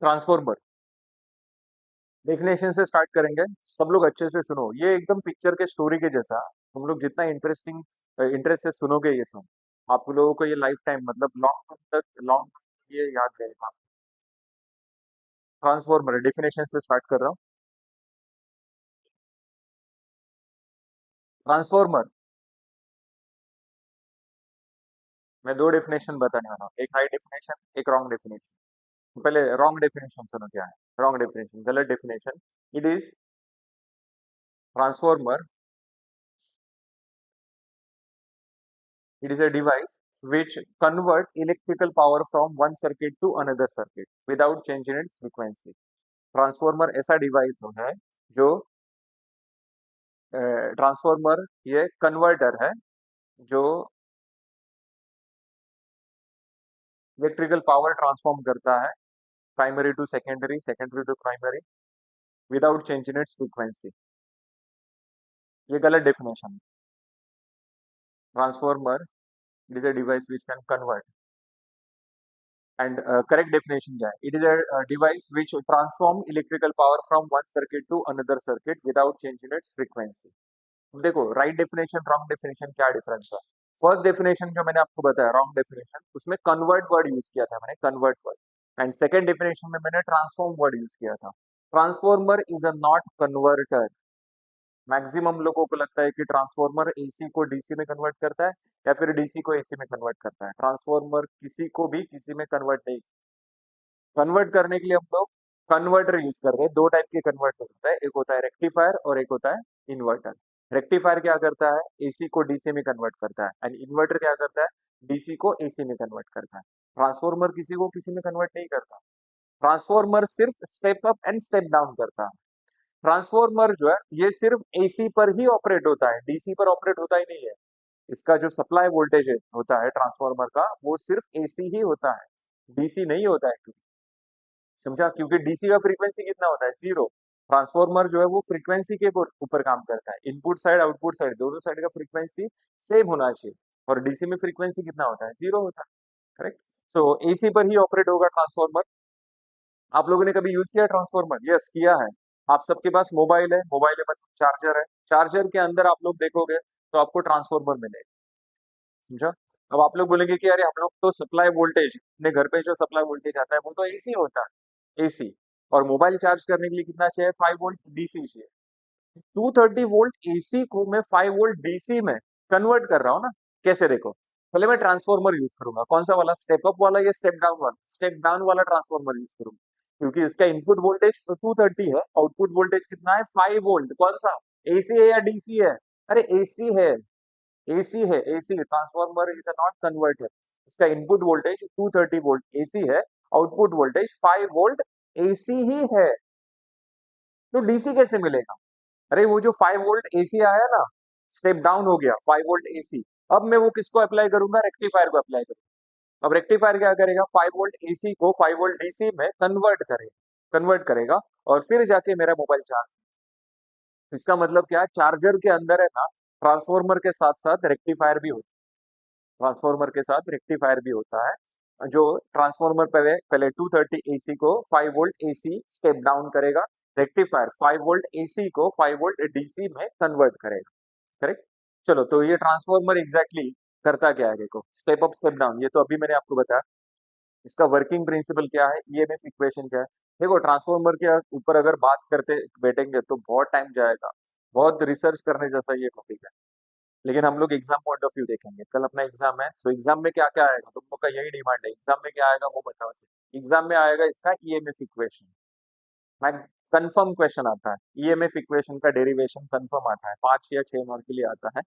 Transformer definition से start करेंगे। सब लोग अच्छे से सुनो, ये एकदम पिक्चर के स्टोरी के जैसा। तुम लोग जितना इंटरेस्ट से सुनोगे ये सब, आप लोगों को ये लाइफ टाइम मतलब लॉन्ग ये याद रहेगा। ट्रांसफॉर्मर डेफिनेशन से स्टार्ट कर रहा हूँ। ट्रांसफॉर्मर मैं दो डेफिनेशन बताने वाला हूँ, एक राइट डेफिनेशन एक रॉन्ग डेफिनेशन। पहले रॉन्ग डेफिनेशन सुनो क्या है। रॉन्ग डेफिनेशन, गलत definition. It is transformer, it is a device which convert electrical power from one circuit to another circuit without changing its frequency। Transformer ऐसा device है जो transformer ये converter है जो इलेक्ट्रिकल पावर ट्रांसफॉर्म करता है primary to secondary, secondary to primary without changing its frequency. ये गलत डेफिनेशन है। Transformer it is a device which can convert and correct definition क्या है? It is a device which transform electrical power from one circuit to another circuit without changing its frequency। देखो right definition wrong definition क्या difference है। First definition जो मैंने आपको बताया wrong definition, उसमें कन्वर्ट वर्ड यूज किया था मैंने, convert word. And second definition में मैंने ट्रांसफॉर्म वर्ड यूज किया था। Transformer is a not converter. Maximum लोगों को लगता है कि ट्रांसफॉर्मर एसी को डीसी में कन्वर्ट करता है या फिर डीसी को एसी में कन्वर्ट करता है। ट्रांसफॉर्मर किसी को भी किसी में कन्वर्ट नहीं। कन्वर्ट करने के लिए हम लोग कन्वर्टर यूज कर रहे हैं। दो टाइप के कन्वर्टर होता है, एक होता है रेक्टिफायर और एक होता है इन्वर्टर। रेक्टिफायर क्या करता है, एसी को डीसी में कन्वर्ट करता है, एंड इन्वर्टर क्या करता है, डीसी को एसी में कन्वर्ट करता है। ट्रांसफॉर्मर किसी को किसी में कन्वर्ट नहीं करता। ट्रांसफॉर्मर सिर्फ step up and step down करता है। ट्रांसफॉर्मर जो है ये सिर्फ एसी पर ही ऑपरेट होता है, डीसी पर ऑपरेट होता ही नहीं है। इसका जो सप्लाई वोल्टेज होता है ट्रांसफॉर्मर का वो सिर्फ एसी ही होता है, डीसी नहीं होता है। समझा, क्योंकि डीसी का फ्रीक्वेंसी कितना होता है, जीरो। ट्रांसफॉर्मर जो है वो फ्रीक्वेंसी के ऊपर काम करता है। इनपुट साइड आउटपुट साइड दोनों साइड का फ्रीक्वेंसी सेम होना चाहिए, और डीसी में फ्रीक्वेंसी कितना होता है, जीरो होता है। करेक्ट। सो एसी पर ही ऑपरेट होगा ट्रांसफॉर्मर। आप लोगों ने कभी यूज किया ट्रांसफॉर्मर? यस किया है। आप सबके पास मोबाइल है, मोबाइल में मतलब चार्जर है, चार्जर के अंदर आप लोग देखोगे तो आपको ट्रांसफॉर्मर मिलेगा। समझा। अब आप लोग बोलेंगे कि अरे हम लोग तो सप्लाई वोल्टेज, अपने घर पे जो सप्लाई वोल्टेज आता है वो तो एसी होता है, एसी। और मोबाइल चार्ज करने के लिए कितना चाहिए, 5 वोल्ट डीसी चाहिए। 230 वोल्ट एसी को मैं 5 वोल्ट डीसी में कन्वर्ट कर रहा हूँ ना। कैसे देखो, पहले मैं ट्रांसफॉर्मर यूज करूंगा, कौन सा वाला, स्टेप अप वाला या स्टेप डाउन वाला? स्टेप डाउन वाला ट्रांसफॉर्मर यूज करूंगा, क्योंकि इसका इनपुट वोल्टेज तो 230 है, आउटपुट वोल्टेज कितना है, 5 वोल्ट। कौन सा, एसी है या डीसी है? अरे एसी है, एसी है, AC. Transformer is not converter. इसका इनपुट वोल्टेज 230 वोल्ट एसी है, आउटपुट वोल्टेज 5 वोल्ट एसी ही है। तो डीसी कैसे मिलेगा? अरे वो जो 5 वोल्ट एसी आया ना, स्टेप डाउन हो गया 5 वोल्ट एसी। अब मैं वो किसको अप्लाई करूंगा, रेक्टिफायर को अप्लाई करूंगा। अब रेक्टिफायर क्या करेगा, 5 वोल्ट एसी को 5 वोल्ट डीसी में कन्वर्ट करेगा, और फिर जाके मेरा मोबाइल चार्ज। इसका मतलब क्या है, चार्जर के अंदर है ना, ट्रांसफॉर्मर के साथ साथ रेक्टिफायर भी होता है। ट्रांसफॉर्मर के साथ रेक्टिफायर भी होता है, जो ट्रांसफॉर्मर पहले पहले 230 एसी को 5 वोल्ट एसी स्टेप डाउन करेगा, रेक्टिफायर 5 वोल्ट एसी को 5 वोल्ट डीसी में कन्वर्ट करेगा। करेक्ट। चलो, तो ये ट्रांसफॉर्मर एग्जैक्टली करता क्या है, देखो स्टेप अप स्टेप डाउन, ये तो अभी मैंने आपको बताया। इसका वर्किंग प्रिंसिपल क्या है, ईएमएफ इक्वेशन क्या है। देखो ट्रांसफॉर्मर के ऊपर अगर बात करते बैठेंगे तो बहुत टाइम जाएगा, बहुत रिसर्च करने जैसा ये टॉपिक है। लेकिन हम लोग एग्जाम पॉइंट ऑफ व्यू देखेंगे, कल अपना एग्जाम है, तो एग्जाम में क्या क्या आएगा, तुम लोग का यही डिमांड है, एग्जाम में क्या आएगा वो बताओ। एग्जाम में आएगा इसका ईएमएफ इक्वेशन। मैं कंफर्म क्वेश्चन आता है, ईएमएफ इक्वेशन का डेरिवेशन कंफर्म आता है, 5 या 6 मार्क के लिए आता है।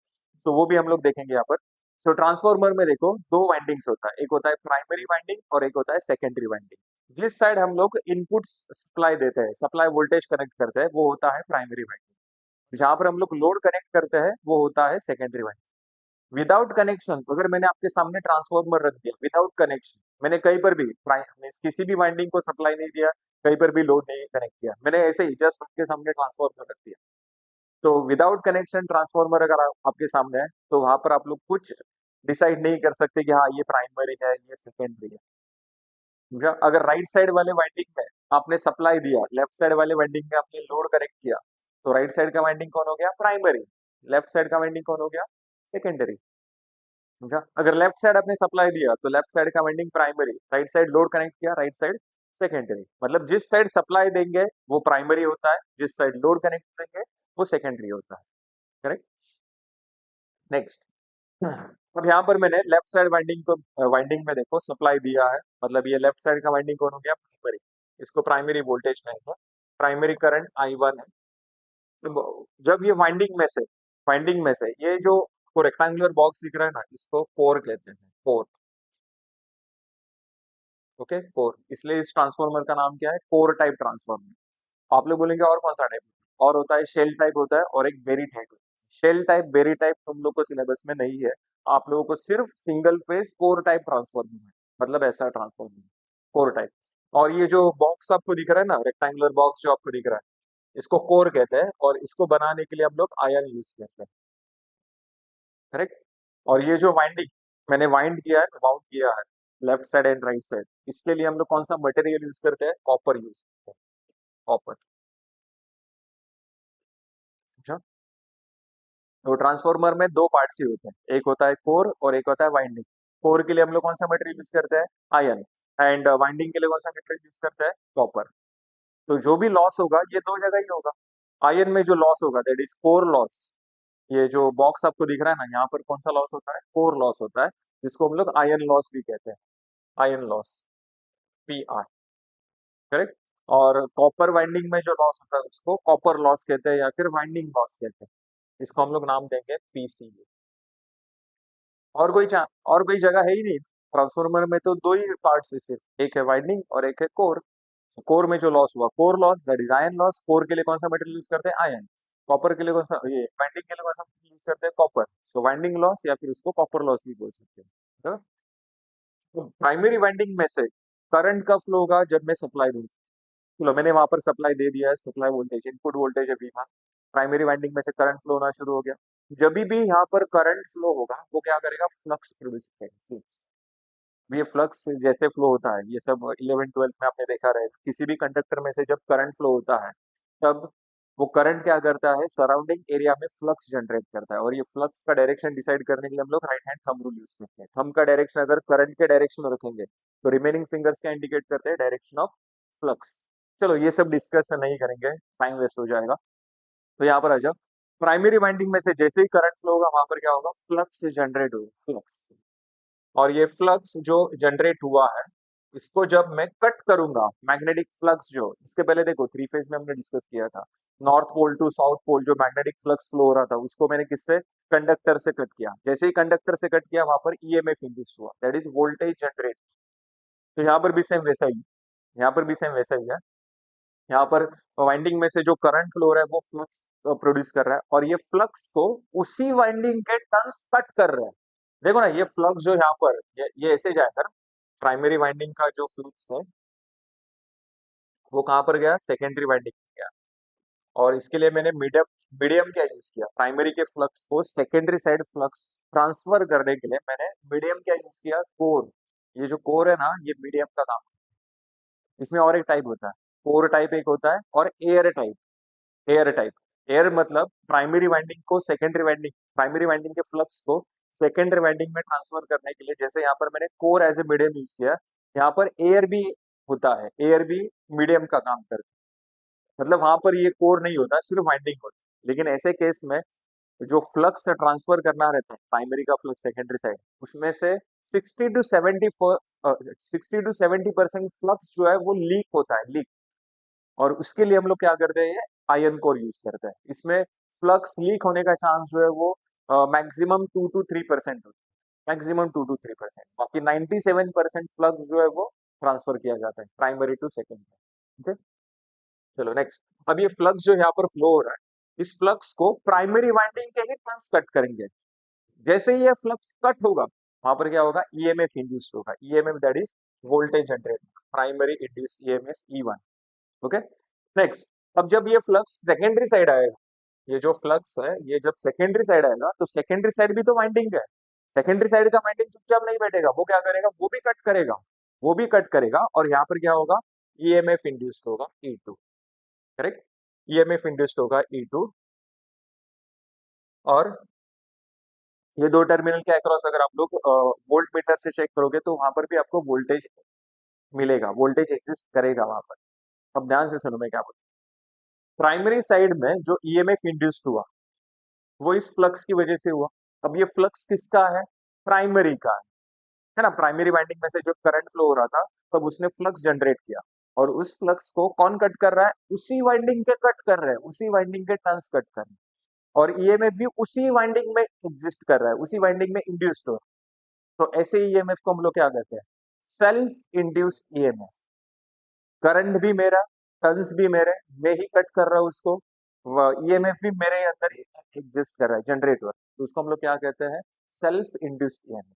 तो वो भी हम लोग देखेंगे यहाँ पर। सो ट्रांसफॉर्मर में देखो दो वाइंडिंग्स होता है, एक होता है प्राइमरी वाइंडिंग और एक होता है सेकेंडरी वाइंडिंग। जिस साइड हम लोग इनपुट सप्लाई देते हैं, सप्लाई वोल्टेज कनेक्ट करते हैं, वो होता है प्राइमरी वाइंडिंग। जहां पर हम लोग लोड कनेक्ट करते हैं वो होता है सेकेंडरी वाइंडिंग। विदाउट कनेक्शन, अगर मैंने आपके सामने ट्रांसफॉर्मर रख दिया विदाउट कनेक्शन, मैंने कहीं पर भी किसी भी वाइंडिंग को सप्लाई नहीं दिया, कहीं पर भी लोड नहीं कनेक्ट किया, मैंने ऐसे ही जस्ट आपके सामने ट्रांसफॉर्मर रख दिया, तो विदाउट कनेक्शन ट्रांसफॉर्मर अगर आपके सामने है, तो वहां पर आप लोग कुछ डिसाइड नहीं कर सकते कि हाँ ये प्राइमरी है ये सेकेंडरी है। समझा? अगर राइट साइड वाले वाइंडिंग में आपने सप्लाई दिया, लेफ्ट साइड वाले वाइंडिंग में आपने लोड कनेक्ट किया, तो राइट साइड का वाइंडिंग कौन हो गया? प्राइमरी। लेफ्ट साइड का वाइंडिंग कौन हो गया? सेकेंडरी। समझा? अगर लेफ्ट साइड आपने सप्लाई दिया तो लेफ्ट साइड का winding primary, right side load connect किया, राइट साइड सेकेंडरी। मतलब जिस साइड सप्लाई देंगे वो प्राइमरी होता है, जिस साइड लोड कनेक्ट करेंगे वो सेकेंडरी होता है। करेक्ट। नेक्स्ट, अब यहाँ पर मैंने लेफ्ट साइड वाइंडिंग को, वाइंडिंग में देखो सप्लाई दिया है, मतलब ये लेफ्ट साइड का वाइंडिंग कौन हो गया? प्राइमरी। इसको प्राइमरी वोल्टेज कहेंगे, प्राइमरी करंट I1 है। तो जब ये वाइंडिंग में से ये जो रेक्टेंगुलर बॉक्स दिख रहा है ना, इसको कोर कहते हैं, कोर। Okay, core. इसलिए इस ट्रांसफार्मर का नाम क्या है? Core type transformer. आप लोग बोलेंगे और कौन सा टाइप? और होता है शेल टाइप होता है, और एक बेरी टाइप होता है। शेल टाइप, बेरी टाइप तुम लोग को सिलेबस में नहीं है। आप लोगों को सिर्फ single phase core type transformer है, मतलब ऐसा ट्रांसफार्मर, कोर टाइप। और ये जो बॉक्स आपको दिख रहा है ना, रेक्टेंगुलर बॉक्स जो आपको दिख रहा है, इसको कोर कहते हैं, और इसको बनाने के लिए हम लोग आयन यूज करते हैं। करेक्ट। और ये जो वाइंडिंग मैंने वाइंड किया है, वाउंड किया है, left side and right side, इसके लिए हम लोग कौन सा मटेरियल यूज करते हैं? कॉपर यूज करते हैं, कॉपर। समझा? तो ट्रांसफार्मर में दो पार्ट्स ही होते हैं, एक होता है कोर और एक होता है वाइंडिंग। कोर के लिए हम लोग कौन सा मटेरियल यूज करते हैं? आयन। एंड वाइंडिंग के लिए कौन सा मटेरियल यूज करते हैं? कॉपर। तो जो भी लॉस होगा ये दो जगह ही होगा। आयन में जो लॉस होगा दैट इज कोर लॉस। ये जो बॉक्स आपको दिख रहा है ना, यहाँ पर कौन सा लॉस होता है? कोर लॉस होता है, जिसको हम लोग आयन लॉस भी कहते हैं, आयन लॉस, PR। करेक्ट। और कॉपर वाइंडिंग में जो लॉस होता है उसको कॉपर लॉस कहते हैं, या फिर वाइंडिंग लॉस कहते हैं। इसको हम लोग नाम देंगे PCU। और कोई जगह है ही नहीं। ट्रांसफार्मर में तो दो ही पार्ट्स है सिर्फ, एक है वाइंडिंग और एक है कोर। कोर में जो लॉस हुआ, core loss that is iron loss. Core के लिए कौन सा मटेरियल यूज करते हैं? आयन। कॉपर के लिए कौन सा, ये वाइंडिंग के लिए कौन सा मटेरियल यूज करते हैं? कॉपर। सो वाइंडिंग लॉस, या फिर उसको कॉपर लॉस भी बोल सकते हैं। तो प्राइमरी वाइंडिंग में से करंट का फ्लो होगा जब मैं सप्लाई दूंगा। चलो मैंने वहां पर सप्लाई दे दिया है, सप्लाई वोल्टेज, इनपुट वोल्टेज अभी था। प्राइमरी वाइंडिंग में से करंट फ्लो होना शुरू हो गया। जब भी यहाँ पर करंट फ्लो होगा वो क्या करेगा? फ्लक्स प्रोड्यूस करेगा, फ्लक्स। ये फ्लक्स जैसे फ्लो होता है, ये सब 11 12 में आपने देखा रहेगा, किसी भी कंडक्टर में से जब करंट फ्लो होता है तब वो करंट क्या करता है? सराउंडिंग एरिया में फ्लक्स जनरेट करता है, और ये फ्लक्स का डायरेक्शन डिसाइड करने के लिए हम लोग right hand thumb rule use करते हैं। थंब का डायरेक्शन अगर करंट के डायरेक्शन में रखेंगे तो रिमेनिंग फिंगर्स क्या इंडिकेट करते हैं? Direction of flux. चलो ये सब डिस्कस नहीं करेंगे, टाइम वेस्ट हो जाएगा। तो यहाँ पर आ जाओ, प्राइमरी वाइंडिंग में से जैसे ही करंट फ्लो होगा वहां पर क्या होगा? फ्लक्स जनरेट होगा, फ्लक्स। और ये फ्लक्स जो जनरेट हुआ है, इसको जब मैं कट करूंगा, मैग्नेटिक फ्लक्स जो, इसके पहले देखो थ्री फेज में हमने डिस्कस किया था, north pole to south pole जो मैग्नेटिक फ्लक्स फ्लो हो रहा था उसको मैंने किससे? कंडक्टर से कट किया। जैसे ही कंडक्टर से कट किया वहां पर EMF इंड्यूस हुआ, दैट इज वोल्टेज जनरेट। तो यहाँ पर भी सेम वैसा ही, यहाँ पर भी सेम वैसा ही है। यहाँ पर वाइंडिंग में से जो करंट फ्लो हो रहा है वो फ्लक्स प्रोड्यूस कर रहा है, और ये फ्लक्स को उसी वाइंडिंग के टर्न्स कट कर रहे हैं। देखो ना, ये फ्लक्स जो यहाँ पर ये ऐसे जाएगा, प्राइमरी वाइंडिंग का जो फ्लक्स है वो कहाँ पर गया? सेकेंडरी वाइंडिंग में गया। और इसके लिए मैंने मीडियम मीडियम क्या यूज किया? प्राइमरी के फ्लक्स को सेकेंडरी साइड फ्लक्स ट्रांसफर करने के लिए मैंने मीडियम क्या यूज किया? कोर। ये जो कोर है ना, ये मीडियम का काम है। इसमें और एक टाइप होता है, कोर टाइप एक होता है, और air type. Air type, air मतलब प्राइमरी वाइंडिंग को सेकेंडरी वाइंडिंग, प्राइमरी वाइंडिंग के फ्लक्स को सेकेंडरी वाइंडिंग में ट्रांसफर करने के लिए, जैसे यहाँ पर मैंने core as a medium use किया, यहाँ पर एयर भी होता है, एयर भी मीडियम का काम करता है। मतलब वहां पर ये कोर नहीं होता, सिर्फ वाइंडिंग होती है। लेकिन ऐसे केस में जो फ्लक्स ट्रांसफर करना रहता है, प्राइमरी का फ्लक्स सेकेंडरी साइड, उसमें से 60 to 70% फ्लक्स जो है वो लीक होता है, लीक। और उसके लिए हम लोग क्या करते हैं? आयन कोर यूज करते हैं। इसमें फ्लक्स लीक होने का चांस जो है वो मैक्सिमम 2 to 3% होता है, मैक्सिमम 2 to 3%। बाकी 97% फ्लक्स जो है वो ट्रांसफर किया जाता है प्राइमरी टू सेकेंडरी। ओके, चलो नेक्स्ट। अब ये फ्लक्स जो यहाँ पर फ्लो हो रहा है, इस फ्लक्स को प्राइमरी वाइंडिंग के ही टर्न्स कट करेंगे। जैसे ही ये फ्लक्स कट होगा वहां पर क्या होगा? EMF इंड्यूस होगा, EMF that is voltage generate, primary induce EMF E1। Okay, next. अब जब ये फ्लक्स सेकेंडरी साइड आएगा, ये जो फ्लक्स है ये जब सेकेंडरी साइड आएगा तो सेकेंडरी साइड भी तो वाइंडिंग है। सेकेंडरी साइड का वाइंडिंग चुपचाप नहीं बैठेगा, वो क्या करेगा? वो भी कट करेगा, वो भी कट करेगा। और यहाँ पर क्या होगा? ईएमएफ इंड्यूस्ड होगा E2, करेक्ट। ईएमएफ इंड्यूस्ड होगा E2, और ये दो टर्मिनल के अक्रॉस अगर आप लोग वोल्ट मीटर से चेक करोगे तो वहां पर भी आपको वोल्टेज मिलेगा, वोल्टेज एग्जिस्ट करेगा वहां पर। अब ध्यान से सुनो मैं क्या बोलूं। प्राइमरी साइड में जो ईएमएफ इंड्यूस्ड हुआ वो इस फ्लक्स की वजह से हुआ। अब ये फ्लक्स किसका है? प्राइमरी का है ना। प्राइमरी वाइंडिंग में से जब करंट फ्लो हो रहा था तब उसने फ्लक्स जनरेट किया, और उस फ्लक्स को कौन कट कर रहा है? उसी वाइंडिंग के कट कर रहे हैं, उसी वाइंडिंग के टर्न्स कट कर रहे हैं, और ईएमएफ भी उसी वाइंडिंग में एग्जिस्ट कर रहा है, उसी वाइंडिंग में इंड्यूस्ड हो। तो ऐसे ईएमएफ को हम लोग क्या कहते हैं? Self induced EMF. करंट भी मेरा, टर्न्स भी मेरे, मैं ही कट कर रहा हूँ उसको, ईएमएफ भी मेरे अंदर एग्जिस्ट कर रहा है, जनरेट हो रहा है, तो उसको हम लोग क्या कहते हैं? Self induced EMF.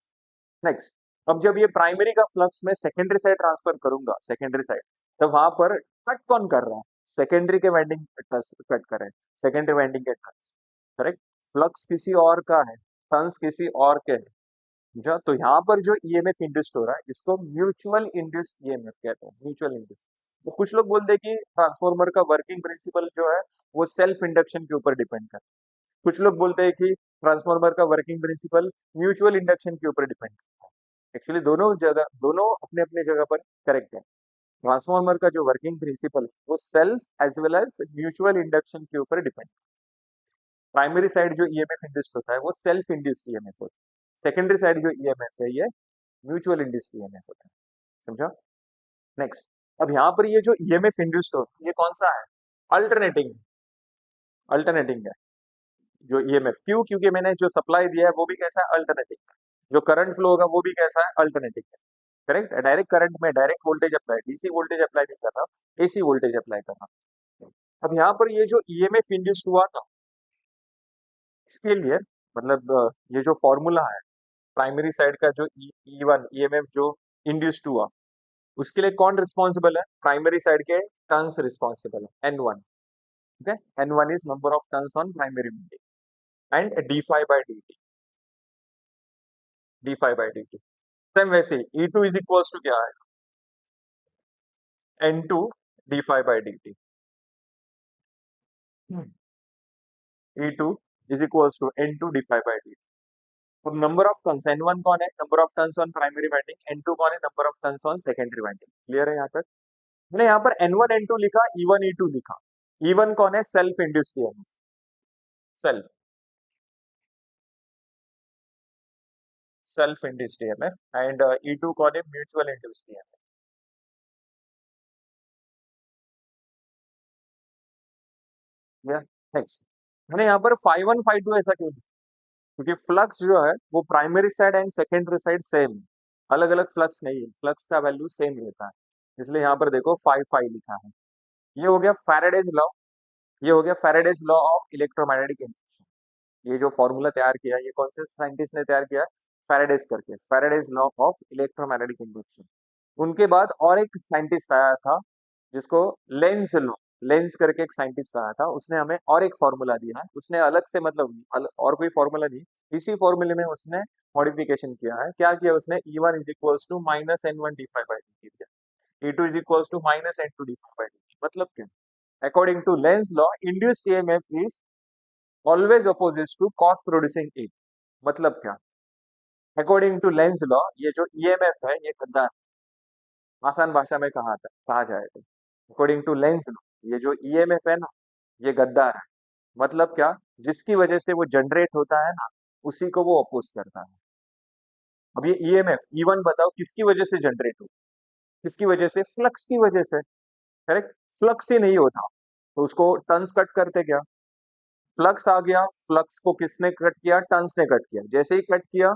नेक्स्ट, अब जब ये प्राइमरी का फ्लक्स मैं सेकेंडरी साइड ट्रांसफर करूंगा, सेकेंडरी साइड, तो वहां पर कट कौन कर रहा है? सेकेंडरी के वाइंडिंग कट कर रहे हैं, सेकेंडरी वाइंडिंग के टर्न्स, करेक्ट। फ्लक्स किसी और का है, टर्न्स किसी और के है, समझा? तो यहाँ पर जो ईएमएफ इंड्यूस्ड हो रहा है इसको म्यूचुअल इंड्यूस्ड ईएमएफ कहते हैं, म्यूचुअल इंड्यूस्ड। तो कुछ लोग बोलते हैं कि ट्रांसफॉर्मर का वर्किंग प्रिंसिपल जो है वो सेल्फ इंडक्शन के ऊपर डिपेंड करता है। कुछ लोग बोलते हैं कि ट्रांसफॉर्मर का वर्किंग प्रिंसिपल म्यूचुअल इंडक्शन के ऊपर डिपेंड करता है। एक्चुअली दोनों जगह, दोनों अपने अपने जगह पर करेक्ट है। ट्रांसफॉर्मर का जो वर्किंग प्रिंसिपल वो self as well as mutual induction के ऊपर डिपेंड। प्राइमरी साइड जो ईएमएफ इंड्यूस्ड होता है वो सेल्फ इंड्यूस्ड ईएमएफ होता है, सेकेंडरी साइड जो ईएमएफ है ये म्यूचुअल इंड्यूस्ड ईएमएफ होता है, समझा? नेक्स्ट, अब यहाँ पर ये जो ईएमएफ इंड्यूस्ड होता है ये कौन सा है? अल्टरनेटिंग, अल्टरनेटिंग है जो ईएमएफ। क्यों? क्योंकि मैंने जो सप्लाई दिया है वो भी कैसा है? अल्टरनेटिंग। जो करंट फ्लो होगा वो भी कैसा है? अल्टरनेटिंग है, करेक्ट। डायरेक्ट करंट में direct voltage apply, DC voltage apply नहीं कर रहा, एसी वोल्टेज अप्लाई कर रहा। अब यहाँ पर ये जो ईएमएफ इंड्यूस्ड हुआ था इसके लिए मतलब ये जो फॉर्मूला है प्राइमरी साइड का, जो E1 ईएमएफ जो इंड्यूस्ड हुआ उसके लिए कौन रिस्पॉन्सिबल है? प्राइमरी साइड के टर्न्स रिस्पॉन्सिबल है, N1। Okay, N1 is number of turns on primary winding, and d5 by dt। Same वैसे ही E2 इज इक्वल्स टू क्या है? N2 d5 by dt। E2 is equals to N2 d5 by dt। अब number of turns N1 कौन है? Number of turns on primary winding. N2 कौन है? Number of turns on secondary winding. Clear है यहाँ तक? मैंने यहाँ पर N1 N2 लिखा, E1 E2 लिखा। E1 कौन है? Self induced EMF, self self induced EMF, and E2 कौन है? Mutual induced EMF. नेक्स्ट, मैंने यहाँ पर phi1 phi2 ऐसा क्यों लिखा? क्योंकि फ्लक्स जो है वो primary side and secondary side same, अलग अलग फ्लक्स नहीं है, फ्लक्स का वैल्यू सेम रहता है। इसलिए यहाँ पर देखो phi phi लिखा है। ये हो गया फैराडेज लॉ, ये हो गया Faraday's law of electromagnetic induction. ये जो फॉर्मूला तैयार किया है ये कौन से साइंटिस्ट ने तैयार किया है? फैराडेज करके, Faraday's law of electromagnetic induction. उनके बाद और एक साइंटिस्ट आया था जिसको लेंज लॉ, लेंज करके एक साइंटिस्ट आया था, उसने हमें और एक फॉर्मूला दिया है। उसने अलग से मतलब और कोई फॉर्मूला नहीं, इसी फॉर्मूले में उसने मॉडिफिकेशन किया है। क्या किया उसने? E1 is equals to minus N1 d5 by dt दिया, E2 is equals to minus N2 d5 by dt। मतलब क्या? According to Lenz law induced EMF is always opposite to cause producing it. मतलब क्या? According to Lenz law ये जो EMF है ये गद्दार, आसान भाषा में कहा जाए तो अकॉर्डिंग टू लेंज लॉ ये जो ईएमएफ है ना ये गद्दार है। मतलब क्या? जिसकी वजह से वो जनरेट होता है ना उसी को वो अपोज करता है। अब ये ईएमएफ E1 बताओ किसकी वजह से जनरेट हो? किसकी वजह से? फ्लक्स की वजह से, करेक्ट। फ्लक्स ही नहीं होता तो उसको टर्न्स कट करते क्या? फ्लक्स आ गया, फ्लक्स को किसने कट किया? टर्न्स ने कट किया। जैसे ही कट किया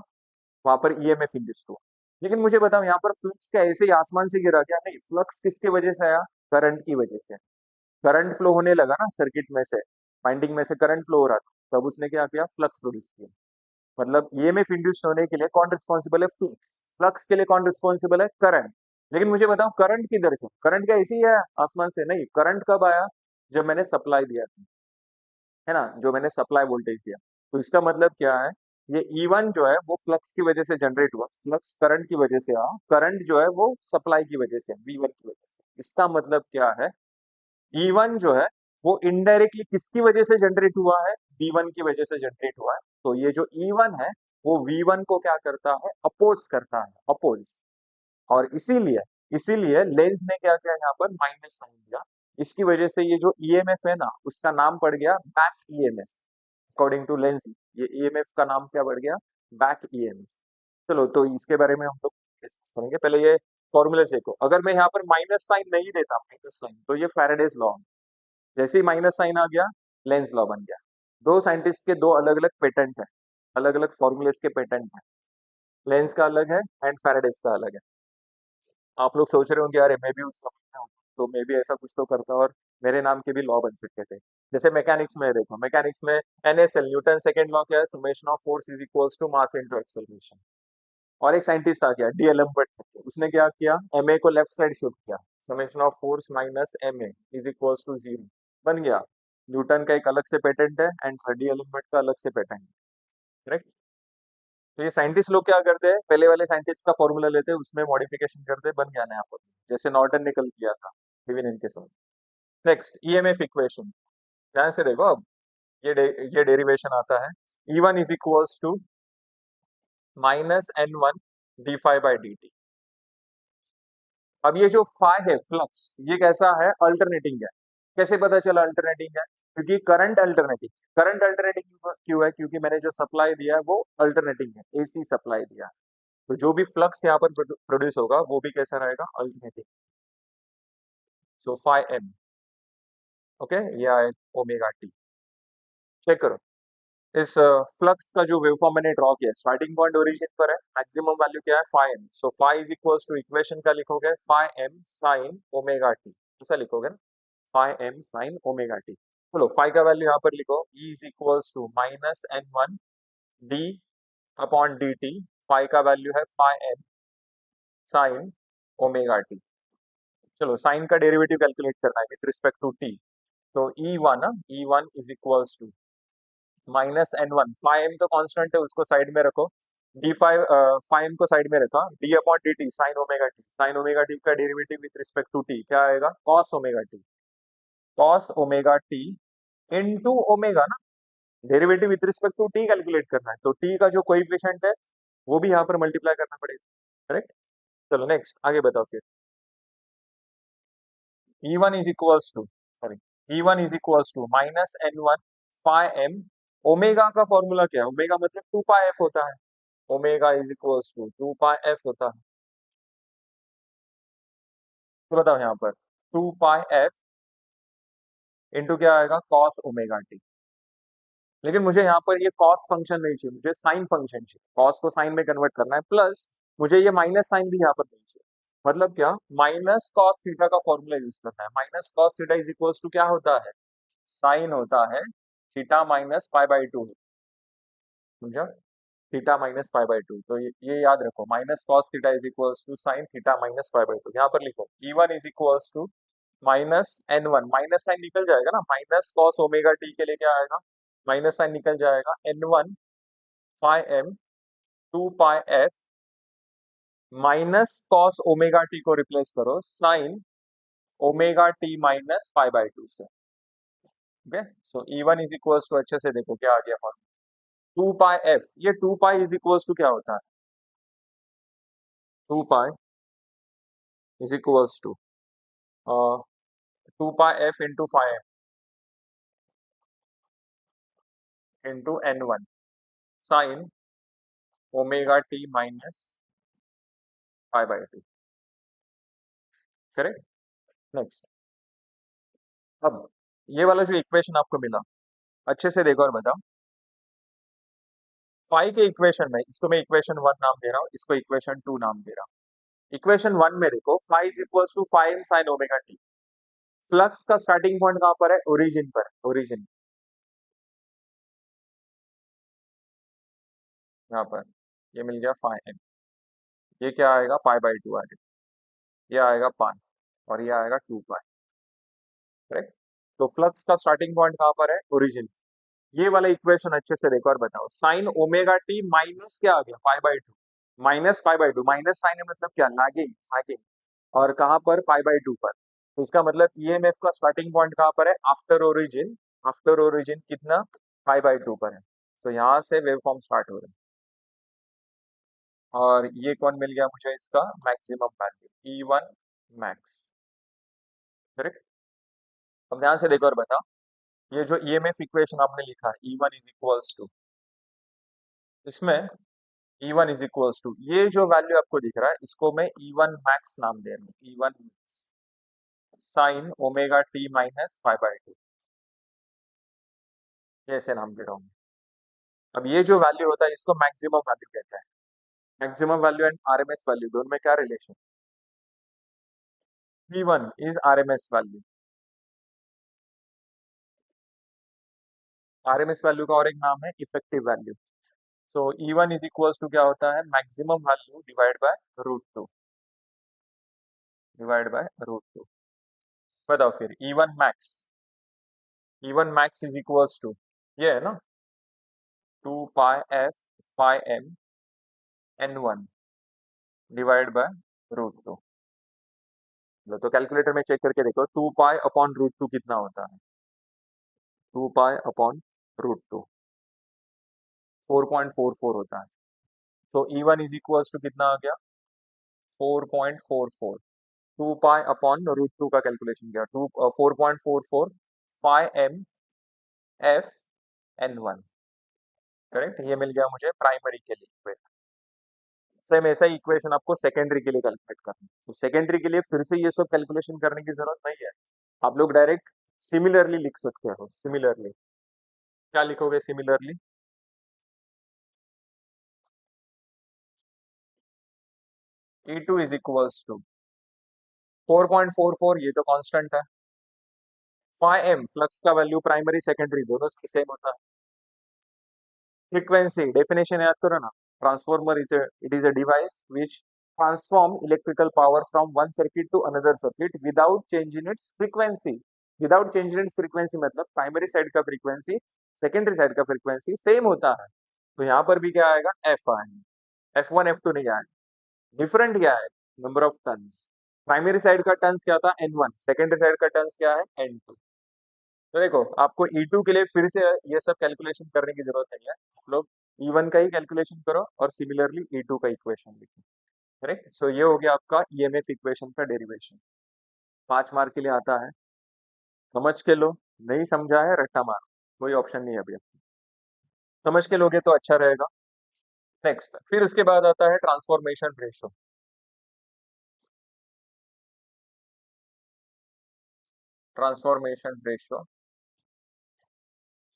वहां पर ईएमएफ इंड्यूस्ड हुआ। लेकिन मुझे बताओ यहाँ पर फ्लक्स क्या ऐसे ही आसमान से गिरा क्या? नहीं, फ्लक्स किसके वजह से आया? करंट की वजह से। करंट फ्लो होने लगा ना सर्किट में से, वाइंडिंग में से करंट फ्लो हो रहा था, तब उसने क्या किया? फ्लक्स प्रोड्यूस किया। मतलब ईएमएफ इंड्यूस्ड होने के लिए कौन रिस्पॉन्सिबल है? फ्लक्स। फ्लक्स के लिए कौन रिस्पॉन्सिबल है? करंट। लेकिन मुझे बताओ करंट किधर से? करंट क्या ऐसे ही आया आसमान से? नहीं, करंट कब आया? जब मैंने सप्लाई दिया था, है ना, जो मैंने सप्लाई वोल्टेज दिया। तो इसका मतलब क्या है? ये E1 जो है वो फ्लक्स की वजह से जनरेट हुआ, फ्लक्स करंट की वजह से आया, करंट जो है वो सप्लाई की वजह से, V1 की वजह से। इसका मतलब क्या है, E1 जो है वो इनडायरेक्टली किसकी वजह से जनरेट हुआ है, V1 की वजह से जनरेट हुआ है। तो ये जो E1 है वो V1 को क्या करता है, अपोज करता है, अपोज। और इसीलिए इसीलिए लेंस ने क्या किया, यहाँ पर माइनस साइन दिया। इसकी वजह से ये जो ईएमएफ है ना, उसका नाम पड़ गया back EMF. According to Lenz ये ईएमएफ का नाम क्या पड़ गया, बैक ईएमएफ। चलो तो इसके बारे में हम लोग डिस्कस करेंगे। पहले ये फॉर्मूला देखो, अगर मैं यहाँ पर माइनस साइन नहीं देता, माइनस साइन, तो ये फैराडेज लॉ, जैसे ही माइनस साइन आ गया लेंस लॉ बन गया। दो साइंटिस्ट के दो अलग अलग पेटेंट है, अलग अलग फॉर्मूलेस के पेटेंट है। लेंस का अलग है एंड फैराडेज का अलग है। आप लोग सोच रहे होंगे यार मैं भी उस समय में हूँ, तो मैं भी ऐसा कुछ तो करता और मेरे नाम के भी लॉ बन सकते थे। जैसे मैकेनिक्स में देखो, मैकेनिक्स में एनएसएल, न्यूटन सेकंड लॉ क्या है, summation of force is equals to mass into acceleration. और एक साइंटिस्ट आ गया डीएलएम्बर्ट करके, उसने क्या किया, एमए को लेफ्ट साइड शिफ्ट किया, summation of force minus MA is equals to zero, बन गया। न्यूटन का एक अलग से पेटेंट है एंड डीएलएम्बर्ट का अलग से पेटेंट है, करेक्ट। तो ये साइंटिस्ट लोग क्या करते हैं, पहले वाले साइंटिस्ट का फॉर्मूला लेते हैं, उसमें मॉडिफिकेशन करते हैं, बन गया नया फॉर्मूला, जैसे नॉर्टन निकल किया था डिविनियन के साथ। नेक्स्ट ईएमएफ इक्वेशन, ध्यान से देखो अब, ये डेरिवेशन आता है, E1 is equals to minus N1 d phi by d t. अब ये जो फाई है, फ्लक्स, ये कैसा है, अल्टरनेटिंग है। कैसे पता चला अल्टरनेटिंग है, क्योंकि करंट अल्टरनेटिंग, करंट अल्टरनेटिंग क्यों है, क्योंकि मैंने जो सप्लाई दिया है वो अल्टरनेटिंग है, एसी सप्लाई दिया है। तो जो भी फ्लक्स यहाँ पर प्रोड्यूस होगा वो भी कैसा रहेगा, alternating. So phi m, okay, ये आए ओमेगा टी। चेक करो इस फ्लक्स का जो वेवफॉर्म मैंने ड्रॉ किया, स्टार्टिंग पॉइंट ओरिजिन पर है, मैक्सिमम वैल्यू क्या है, phi m. So phi is equals to, equation क्या लिखोगे, phi m sine omega t, ऐसा लिखोगे ना, phi m sine omega t. चलो फाई का वैल्यू यहाँ पर लिखो, E is equals to minus N1 d upon D t. Phi का वैल्यू है phi m sine omega t. चलो साइन का डेरिवेटिव कैलकुलेट करना है विथ रिस्पेक्ट टू टी। तो E one is equals to minus N1, five M तो constant है, उसको साइड में रखो, डी फाइव, फाइव एम को साइड में रखा, D upon D T sine omega T. Sine omega T का derivative with respect to T क्या आएगा, cos omega T, cos omega T into omega ना, derivative with respect to T calculate करना है, तो टी का जो कोएफिशिएंट है वो भी यहाँ पर मल्टीप्लाई करना पड़ेगा, करेक्ट। चलो नेक्स्ट आगे बताओ फिर। E1 is equals to, sorry, E1 is equals to minus N1 phi m. Omega का फॉर्मूला क्या है, ओमेगा मतलब 2 पाई एफ होता है, omega is equals to 2 pi f होता है। तो बताओ यहाँ पर 2 पाई एफ इंटू क्या आएगा, कॉस ओमेगा टी। लेकिन मुझे यहाँ पर ये कॉस फंक्शन नहीं चाहिए, मुझे साइन फंक्शन चाहिए, कॉस को साइन में कन्वर्ट करना है, प्लस मुझे ये माइनस साइन भी यहाँ पर नहीं चाहिए। मतलब क्या, माइनस कॉस थीटा का फॉर्मूला यूज करना है। Minus cos theta is equals to क्या होता है, साइन होता है theta minus pi by two, समझा, theta minus pi by two. तो ये याद रखो, minus cos theta is equals to sine theta minus pi by two. यहाँ पर लिखो E1 is equals to minus N1, minus sine निकल जाएगा ना, माइनस कॉस ओमेगा टी के लिए क्या आएगा, माइनस साइन निकल जाएगा, N1 phi M 2 pi F minus cos omega T को रिप्लेस करो sine omega T minus pi by two से। Okay, so E1 is equals to, अच्छे से देखो क्या आ गया फॉर्मूला, 2 पाई एफ, ये 2 पाई इज इक्वल्स टू क्या होता है, 2 pi is equals to 2 pi f into five into N1 sine omega T minus pi by two, correct. Next, अब ये वाला जो इक्वेशन आपको मिला, अच्छे से देखो और बताओ, फाई के इक्वेशन में, इसको मैं इक्वेशन 1 नाम दे रहा हूँ, इसको इक्वेशन 2 नाम दे रहा हूँ। इक्वेशन 1 में देखो phi is equals to five sine omega t. Flux का स्टार्टिंग पॉइंट कहाँ पर है, ओरिजिन पर, ओरिजिन यहाँ पर, ये मिल गया फाइव एम, ये क्या आएगा, पाई बाई टू आएगा, ये आएगा पाई, और ये आएगा 2 पाई, करेक्ट। तो फ्लक्स का स्टार्टिंग पॉइंट कहाँ पर है, ओरिजिन। ये वाला इक्वेशन अच्छे से देखो और बताओ, साइन ओमेगा टी माइनस क्या आ गया, pi by two, minus pi by two, minus sine है मतलब क्या, लैगिंग, लैगिंग, और कहाँ पर, पाई बाई टू पर। तो इसका मतलब ईएमएफ का स्टार्टिंग पॉइंट कहाँ पर है? After origin. आफ्टर ओरिजिन कितना? 5/2 पर है। तो यहाँ से वेव फॉर्म स्टार्ट हो रहा है। और ये कौन मिल गया मुझे? इसका maximum value E1 max. Correct. अब ध्यान से देखो और बताओ, ये जो ईएमएफ इक्वेशन आपने लिखा है E1 इज इक्वल्स टू, इसमें E1 इज इक्वल्स टू, ये जो वैल्यू आपको दिख रहा है इसको मैं E1 मैक्स नाम दे रहा हूँ। E1 max sine omega T minus 5/2, ऐसे नाम दे रहा हूँ। अब ये जो वैल्यू होता है इसको मैक्सिमम वैल्यू कहते हैं। Maximum value and RMS value दोनों में क्या relation? V1 is RMS value. RMS value का और एक नाम है effective value. So E1 is equals to क्या होता है? Maximum value divide by √2, divide by √2। बताओ फिर E1 max, E1 max is equals to, ये है ना, 2 pi f phi m n1 divide by √2। तो कैलकुलेटर में चेक करके देखो, 2 पाई अपॉन √2 कितना होता है? 2 पाई अपॉन √2 4.44 होता है। तो E1 इज इक्वल्स टू कितना आ गया? 4.44। 2 पाई अपॉन √2 का कैलकुलेशन किया, 4.44 phi m f n1। Correct, ये मिल गया मुझे प्राइमरी के लिए इक्वेशन। सेम ऐसा ही इक्वेशन आपको सेकेंडरी के लिए कैलकुलेट करना है। तो सेकेंडरी के लिए फिर से ये सब कैलकुलेशन करने की जरूरत नहीं है, आप लोग डायरेक्ट सिमिलरली लिख सकते हो। सिमिलरली क्या लिखोगे? Similarly E2 is equals to 4.44, ये तो कांस्टेंट है। फाई m फ्लक्स का वैल्यू प्राइमरी सेकेंडरी दोनों सेम होता है। फ्रीक्वेंसी डेफिनेशन याद करो ना, transformer is it is a device which transform electrical power from one circuit to another circuit without changing its frequency. Without changing its frequency मतलब primary side का frequency secondary side का frequency same होता है। तो यहाँ पर भी क्या आएगा? एफ आएगा, F1 F2 नहीं आएगा। डिफरेंट क्या है? Number of turns. Primary side का टर्न्स क्या था? N1, सेकेंडरी साइड का टर्न्स क्या है? N2। तो देखो आपको E2 के लिए फिर से ये सब कैलकुलेशन करने की जरूरत नहीं है, आप लोग E1 का ही कैलकुलेशन करो और सिमिलरली E2 का इक्वेशन लिखो। करेक्ट। सो ये हो गया आपका ईएमएफ इक्वेशन का डेरिवेशन। 5 मार्क के लिए आता है, समझ के लो। नहीं समझा है रट्टा मार, कोई ऑप्शन नहीं है अभी। समझ के लोगे तो अच्छा रहेगा। नेक्स्ट, फिर उसके बाद आता है transformation ratio. Transformation ratio,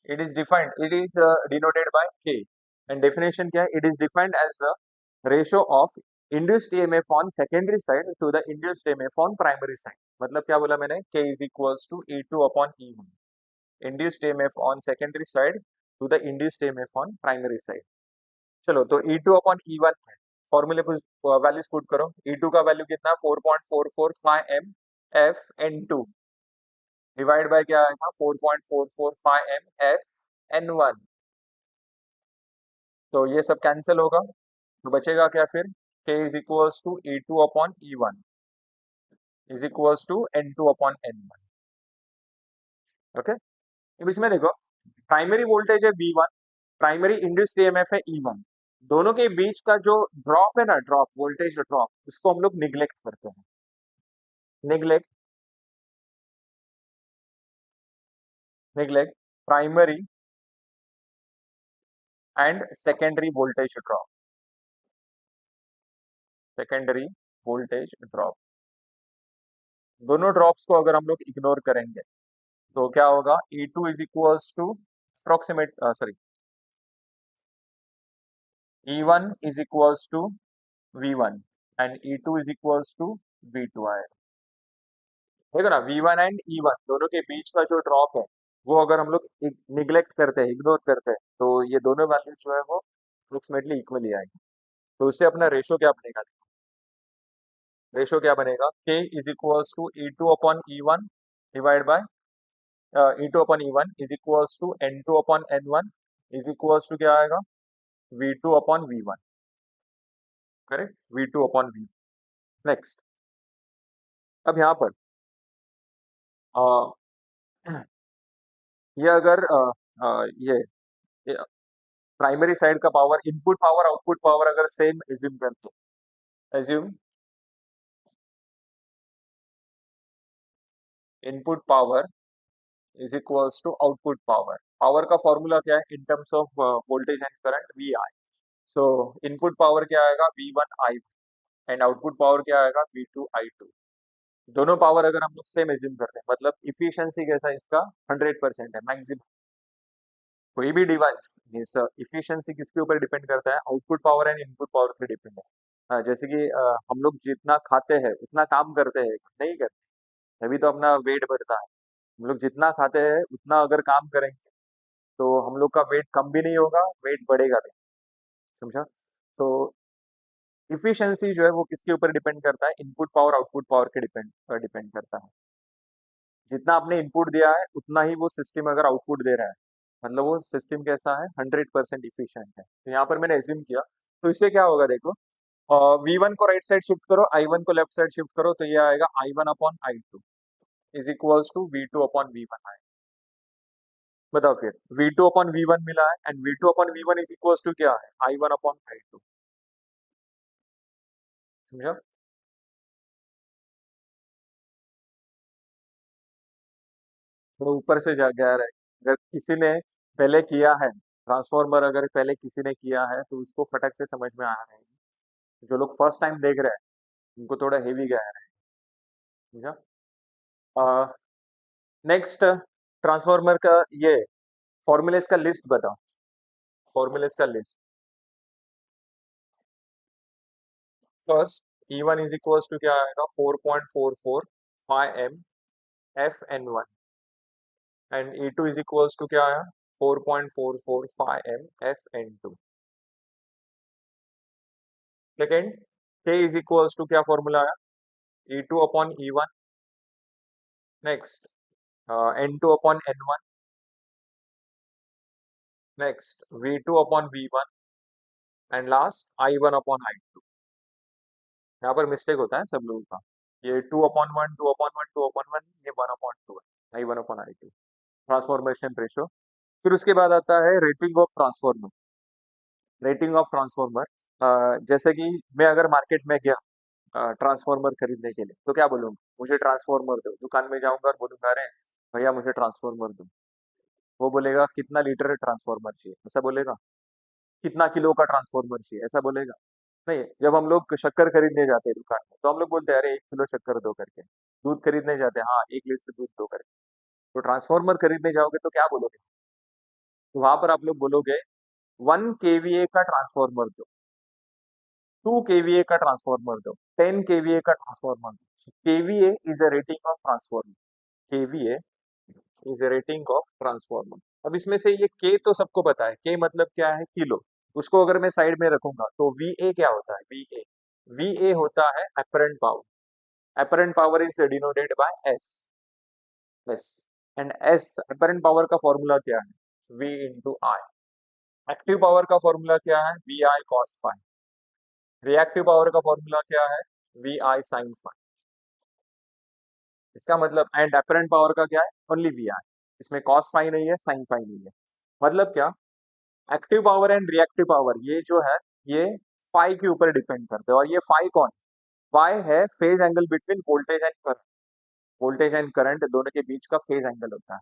it is defined, it is denoted by K, and definition क्या है? It is defined as the ratio of induced EMF on secondary side to the induced EMF on primary side। मतलब क्या बोला मैंने? K is equals to E2 upon E1, induced EMF on secondary side to the induced EMF on primary side। चलो तो E2 upon E1 है, फॉर्मूले पर values put करो। E2 का वैल्यू कितना? 4.44 phi m f n2 divide by क्या आएगा? 4.44 फाई m f n1। तो ये सब कैंसिल होगा, तो बचेगा क्या फिर? K is equals to E2 upon E1 is equals to N2 upon N1। Okay. अब इसमें देखो, प्राइमरी वोल्टेज है V1, प्राइमरी इंड्यूस्ड ईएमएफ है E1। दोनों के बीच का जो ड्रॉप है ना, ड्रॉप वोल्टेज ड्रॉप, इसको हम लोग निग्लेक्ट करते हैं। Neglect, neglect primary and secondary voltage drop. Secondary voltage drop, दोनों ड्रॉप्स को अगर हम लोग इग्नोर करेंगे तो क्या होगा? E2 is equals to approximate sorry E1 is equals to V1 and E2 is equals to V2 आएगा। देखो ना, V1 एंड E1 दोनों के बीच का जो ड्रॉप है वो अगर हम लोग निग्लेक्ट करते हैं, इग्नोर करते हैं, तो ये दोनों वैल्यूज जो है वो अप्रोक्सीमेटली इक्वली आएगी। तो उससे अपना रेशो क्या बनेगा? रेशो क्या बनेगा? K is equals to E2 upon E1 divide by E2 upon E1 is equals to N2 upon N1 is equals to क्या आएगा? V2 upon V1। Correct, V2 upon V। Next, अब यहाँ पर अ, ये अगर ये प्राइमरी साइड का power, input power output power अगर सेम एज्यूम करते हैं, assume input power is equals to output power. Power का फॉर्मूला क्या है in terms of voltage and current, V I. So input power क्या आएगा, V one I, and output power क्या आएगा, वी टू आई टू। दोनों पावर अगर हम लोग सेम एज्यूम करते हैं, मतलब इफिशियंसी कैसा है इसका, 100% है मैक्सिमम। कोई भी डिवाइस मीन्स इफिशियंसी किसके ऊपर डिपेंड करता है, output power and input power पे डिपेंड है। जैसे कि हम लोग जितना खाते हैं उतना काम करते हैं, नहीं करते, तभी तो अपना वेट बढ़ता है। हम लोग जितना खाते हैं उतना अगर काम करेंगे तो हम लोग का वेट कम भी नहीं होगा, वेट बढ़ेगा भी। समझा? तो इफिशियंसी जो है वो किसके ऊपर डिपेंड करता है, इनपुट पावर आउटपुट पावर के डिपेंड डिपेंड करता है। जितना आपने इनपुट दिया है उतना ही वो सिस्टम अगर आउटपुट दे रहा है, मतलब वो सिस्टम कैसा है, 100% इफिशियंट है। तो यहाँ पर मैंने एज्यूम किया, तो इससे क्या होगा देखो, वी वन को राइट साइड शिफ्ट करो, आई वन को लेफ्ट साइड शिफ्ट करो, तो ये आएगा I one upon I two is equals to V two upon V one आए। बताओ फिर, V two upon V one मिला है, and V two upon V one is equals to क्या है, I one upon I two. समझा? थोड़ा ऊपर से जा गया है। अगर किसी ने पहले किया है ट्रांसफॉर्मर, अगर पहले किसी ने किया है तो उसको फटक से समझ में आया है। जो लोग फर्स्ट टाइम देख रहे हैं उनको थोड़ा हेवी गया है। समझा? नेक्स्ट, ट्रांसफॉर्मर का ये फॉर्मूलेस का लिस्ट बताओ, फॉर्मूलेस का list. First, E one is equal to क्या आएगा, 4.44 five M F N one, and E two is equal to क्या आया, 4.44 five M F N two. Second, K is equal to क्या formula आया, E two upon E one, next N two upon N one, next V two upon V one, and last I one upon I two. यहाँ पर mistake होता है सब लोगों का, ये two upon one, two upon one, two upon one, ये one upon two है, I one upon I two, transformation ratio. फिर उसके बाद आता है rating of transformer. Rating of transformer, जैसे कि मैं अगर मार्केट में गया ट्रांसफॉर्मर खरीदने के लिए, तो क्या बोलूंगा, मुझे ट्रांसफॉर्मर दो। दुकान में जाऊंगा और बोलूंगा, अरे भैया मुझे ट्रांसफॉर्मर दो। वो बोलेगा कितना लीटर ट्रांसफॉर्मर चाहिए, ऐसा बोलेगा, कितना किलो का ट्रांसफॉर्मर चाहिए, ऐसा बोलेगा। नहीं, जब हम लोग शक्कर खरीदने जाते हैं दुकान में, तो हम लोग बोलते हैं अरे 1 किलो शक्कर दो करके। दूध खरीदने जाते हैं, हाँ 1 लीटर दूध दो करके। तो ट्रांसफॉर्मर खरीदने जाओगे तो क्या बोलोगे, तो वहां पर आप लोग बोलोगे 1 kVA का ट्रांसफॉर्मर दो, 2 kVA का ट्रांसफॉर्मर दो, 10 kVA का ट्रांसफॉर्मर दो। KVA is a rating of transformer, KVA is a rating of transformer. अब इसमें से ये के तो सबको पता है, के मतलब क्या है, किलो। उसको अगर मैं साइड में रखूंगा तो वी ए क्या होता है, वी ए, वी ए होता है apparent power. Apparent power is denoted by S, S, and S apparent power का फॉर्मूला क्या है, V into I. Active power का फॉर्मूला क्या है, V I cos five. Reactive power का फॉर्मूला क्या है, वी आई साइन फाइव। इसका मतलब, एंड अपरेंट पावर का क्या है, ओनली वी आई। इसमें कॉस फाइव नहीं है, साइन फाइव नहीं है। मतलब क्या, active power and reactive power ये जो है, ये फाइव के ऊपर डिपेंड करते हैं। और ये फाइव कौन, फाइव है phase angle between voltage and current. Voltage and current दोनों के बीच का फेज एंगल होता है।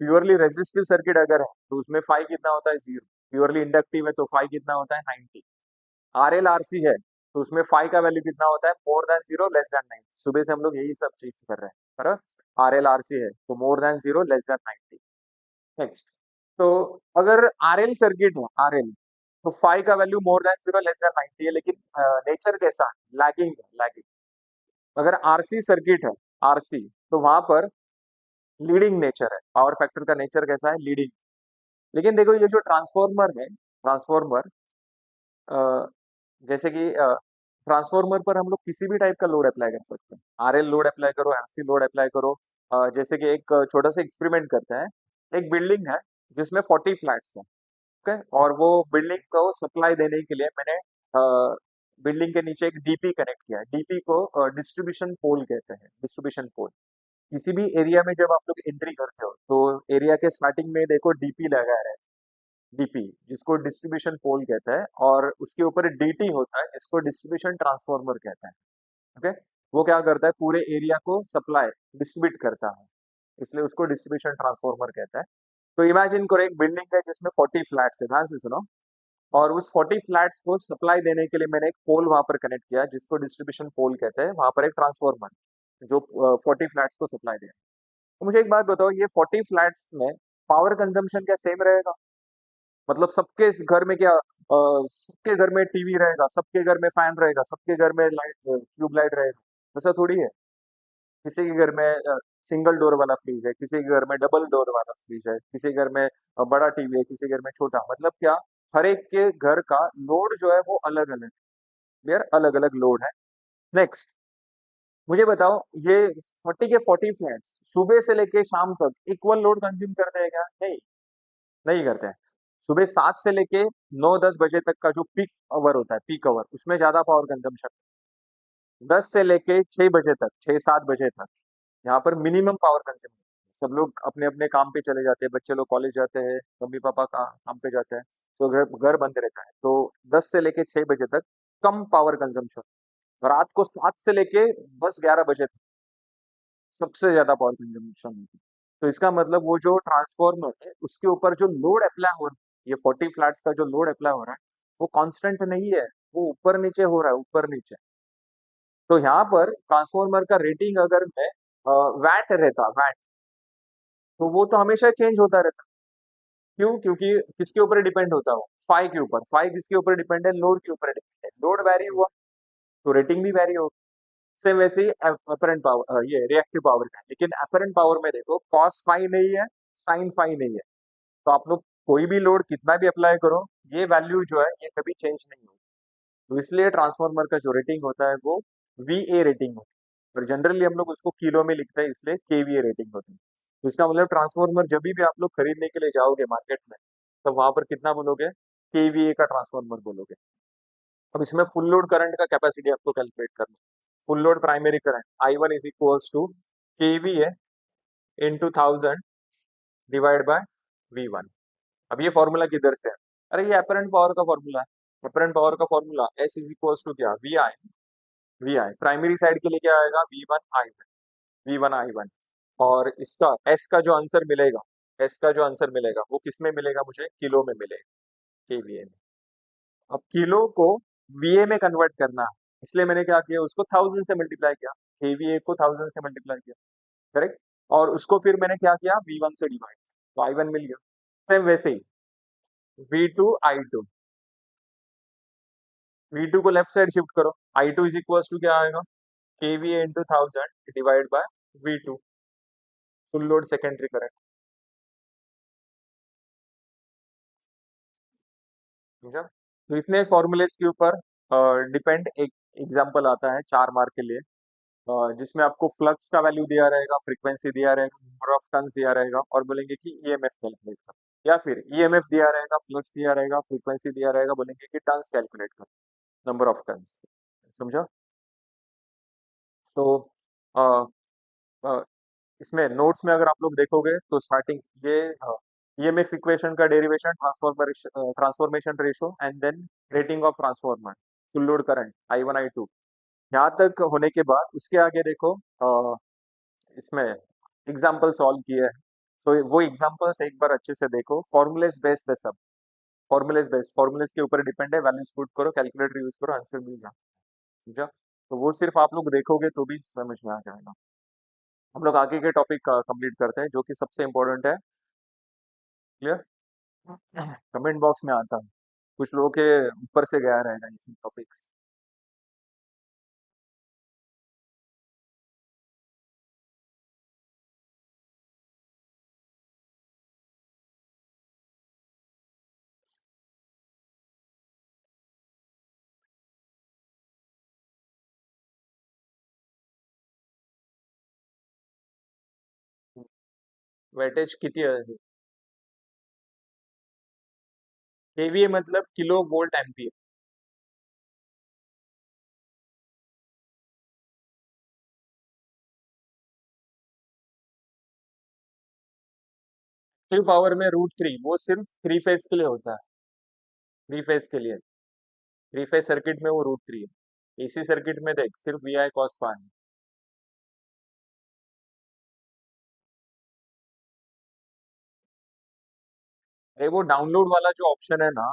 प्योरली रेजिस्टिव सर्किट अगर है तो उसमें फाइव कितना होता है, 0। प्योरली इंडक्टिव है तो फाइव कितना होता है, 90। आर एल आर सी है तो उसमें फाइव का वैल्यू कितना होता है, मोर देन 0, लेस देन 90। सुबह से हम लोग यही सब चीज कर रहे हैं, बराबर। आर एल आर सी है तो more than 0, less than 90। Next, तो अगर आर एल सर्किट है, आर एल, तो फाइव का value more than 0, less than 90 है, लेकिन नेचर कैसा है, लैगिंग है, लैगिंग। अगर आरसी सर्किट है, आरसी, तो वहां पर लीडिंग नेचर है, पावर फैक्टर का नेचर कैसा है, लीडिंग। लेकिन देखो ये जो ट्रांसफॉर्मर है, ट्रांसफॉर्मर जैसे कि ट्रांसफॉर्मर पर हम लोग किसी भी टाइप का लोड अप्लाई कर सकते हैं। आरएल लोड अप्लाई करो, आरसी लोड अप्लाई करो। जैसे कि एक छोटा सा एक्सपेरिमेंट करते हैं। एक बिल्डिंग है जिसमें 40 फ्लैट्स हैं, ओके, और वो बिल्डिंग को सप्लाई देने के लिए मैंने बिल्डिंग के नीचे एक डीपी कनेक्ट किया है। डीपी को डिस्ट्रीब्यूशन पोल कहते हैं, डिस्ट्रीब्यूशन पोल। किसी भी एरिया में जब आप लोग एंट्री करते हो तो एरिया के स्टार्टिंग में देखो डीपी लगा है, डीपी जिसको डिस्ट्रीब्यूशन पोल कहता है, और उसके ऊपर डीटी होता है जिसको डिस्ट्रीब्यूशन ट्रांसफार्मर कहता है। ओके, वो क्या करता है, पूरे एरिया को सप्लाई डिस्ट्रीब्यूट करता है, इसलिए उसको डिस्ट्रीब्यूशन ट्रांसफार्मर कहता है। तो इमेजिन करो एक बिल्डिंग है जिसमें 40 फ्लैट्स है, ध्यान से सुनो, और उस 40 फ्लैट्स को सप्लाई देने के लिए मैंने एक पोल वहां पर कनेक्ट किया जिसको डिस्ट्रीब्यूशन पोल कहते हैं, वहां पर एक ट्रांसफार्मर जो 40 फ्लैट्स को सप्लाई दे। तो मुझे एक बात बताओ, ये 40 फ्लैट्स में पावर कंजम्पशन क्या सेम रहेगा? मतलब सबके घर में क्या सबके घर में टीवी रहेगा, सबके घर में फैन रहेगा, सबके घर में लाइट ट्यूब लाइट रहेगा? ऐसा थोड़ी है। किसी के घर में सिंगल डोर वाला फ्रिज है, किसी के घर में डबल डोर वाला फ्रिज है, किसी के घर में बड़ा टीवी है, किसी के घर में छोटा, मतलब क्या, हर एक के घर का लोड जो है वो अलग अलग है, यार अलग अलग लोड है। नेक्स्ट, मुझे बताओ, ये 40 के 40 फ्लैट्स सुबह से लेके शाम तक इक्वल लोड कंज्यूम करते हैं क्या? नहीं, नहीं करते हैं। सुबह 7 से लेके 9-10 बजे तक का जो पीक आवर होता है, पीक आवर, उसमें ज्यादा पावर कंजम्पशन। 10 से लेके 6 बजे तक, 6-7 बजे तक, यहाँ पर मिनिमम पावर कंज्यूम। सब लोग अपने अपने काम पे चले जाते हैं, बच्चे लोग कॉलेज जाते हैं, मम्मी पापा का काम पे जाते हैं, तो घर घर बंद रहता है, तो 10 से लेके 6 बजे तक कम पावर कंजम्पशन। रात को 7 से लेके बस 11 बजे तक सबसे ज्यादा पावर कंजम्पशन होती है। तो इसका मतलब वो जो ट्रांसफॉर्मर है उसके ऊपर जो लोड अप्लाई हो रहा है, ये 40 फ्लैट्स का जो लोड अप्लाई हो रहा है वो कांस्टेंट नहीं है, वो ऊपर नीचे हो रहा है, ऊपर नीचे। तो यहाँ पर ट्रांसफॉर्मर का रेटिंग अगर मैं वैट रहता, वैट, तो वो तो हमेशा चेंज होता रहता। क्यों? क्योंकि किसके ऊपर डिपेंड होता है वो? फाई के ऊपर। फाई किसके ऊपर डिपेंड है? लोड के ऊपर डिपेंड है। लोड वैरी हुआ तो रेटिंग भी वैरी होगी। सेम वैसे ही अपरेंट पावर, ये रिएक्टिव पावर का है। लेकिन अपरेंट पावर में देखो कॉस फाई नहीं है, साइन फाई नहीं है, तो आप लोग कोई भी लोड कितना भी अप्लाई करो, ये वैल्यू जो है ये कभी चेंज नहीं होगी। तो इसलिए ट्रांसफार्मर का जो रेटिंग होता है वो वीए रेटिंग होती है, और जनरली हम लोग उसको किलो में लिखते हैं, इसलिए केवीए रेटिंग होती है। तो इसका मतलब ट्रांसफार्मर जब भी आप लोग खरीदने के लिए जाओगे मार्केट में, तो वहां पर कितना बोलोगे? केवीए का ट्रांसफार्मर बोलोगे। अब इसमें फुल लोड करंट का कैपेसिटी आपको कैलकुलेट करना। Full load primary current I1 is equals to KVA into 1000 divide by V1। अब ये फॉर्मूला किधर से है? अरे ये अपरेंट पावर का फॉर्मूला है। अपरेंट पावर का formula S is equals to क्या? वी आई प्राइमरी साइड के लिए क्या आएगा? V1 I1। और इसका एस का जो आंसर मिलेगा, एस का जो आंसर मिलेगा वो किस में मिलेगा? मुझे किलो में मिलेगा, केवीए में। अब किलो को वीए में कन्वर्ट करना है, इसलिए मैंने क्या किया, उसको 1000 से मल्टीप्लाई किया, केवीए को 1000 से मल्टीप्लाई किया, करेक्ट। और उसको फिर मैंने क्या किया? V1 से डिवाइड, तो I1 मिल गया। सेम वैसे ही V2 I2, V2 को लेफ्ट साइड शिफ्ट करो, I2 इज इक्वल टू क्या आएगा? KVA into 1000 divide bye V2, full load secondary current. समझा? तो इतने फॉर्मूलेस के ऊपर डिपेंड एक एग्जांपल आता है 4 मार्क के लिए, जिसमें आपको फ्लक्स का वैल्यू दिया रहेगा, फ्रीक्वेंसी दिया रहेगा, नंबर ऑफ टर्न्स दिया रहेगा, और बोलेंगे कि ईएमएफ कैलकुलेट कर, या फिर ईएमएफ दिया रहेगा, फ्लक्स दिया रहेगा, फ्रीक्वेंसी दिया रहेगा, बोलेंगे कि टर्न्स कैलकुलेट कर, नंबर ऑफ टर्न्स। समझा? तो अ, अ, इसमें नोट्स में अगर आप लोग देखोगे तो स्टार्टिंग ये ईएमएफ इक्वेशन का derivation, transformation ratio, and then rating of transformer, full load current I1 I2, यहाँ तक होने के बाद उसके आगे देखो इसमें एग्जाम्पल सॉल्व किए हैं। सो वो एग्जाम्पल्स एक बार अच्छे से देखो, फॉर्मुलेस बेस्ड है सब, फॉर्मुलेस बेस्ड, फॉर्मुलेस के ऊपर डिपेंड है, वैल्यूज पुट करो, कैलकुलेटर यूज करो, आंसर मिल जाए। समझा? तो वो सिर्फ आप लोग देखोगे तो भी समझ में आ जाएगा। हम लोग आगे के टॉपिक कंप्लीट करते हैं जो कि सबसे इंपॉर्टेंट है। क्लियर? कमेंट बॉक्स में आता है, कुछ लोगों के ऊपर से गया रहेगा ये सब टॉपिक्स। वेटेज किती आहे? केवीए मतलब kilo volt ampere. Active power में √3 वो सिर्फ थ्री फेज के लिए होता है, थ्री फेज के लिए, थ्री फेज सर्किट में वो √3 है। एसी सर्किट में देख सिर्फ VI cos phi है। अरे वो डाउनलोड वाला जो ऑप्शन है ना,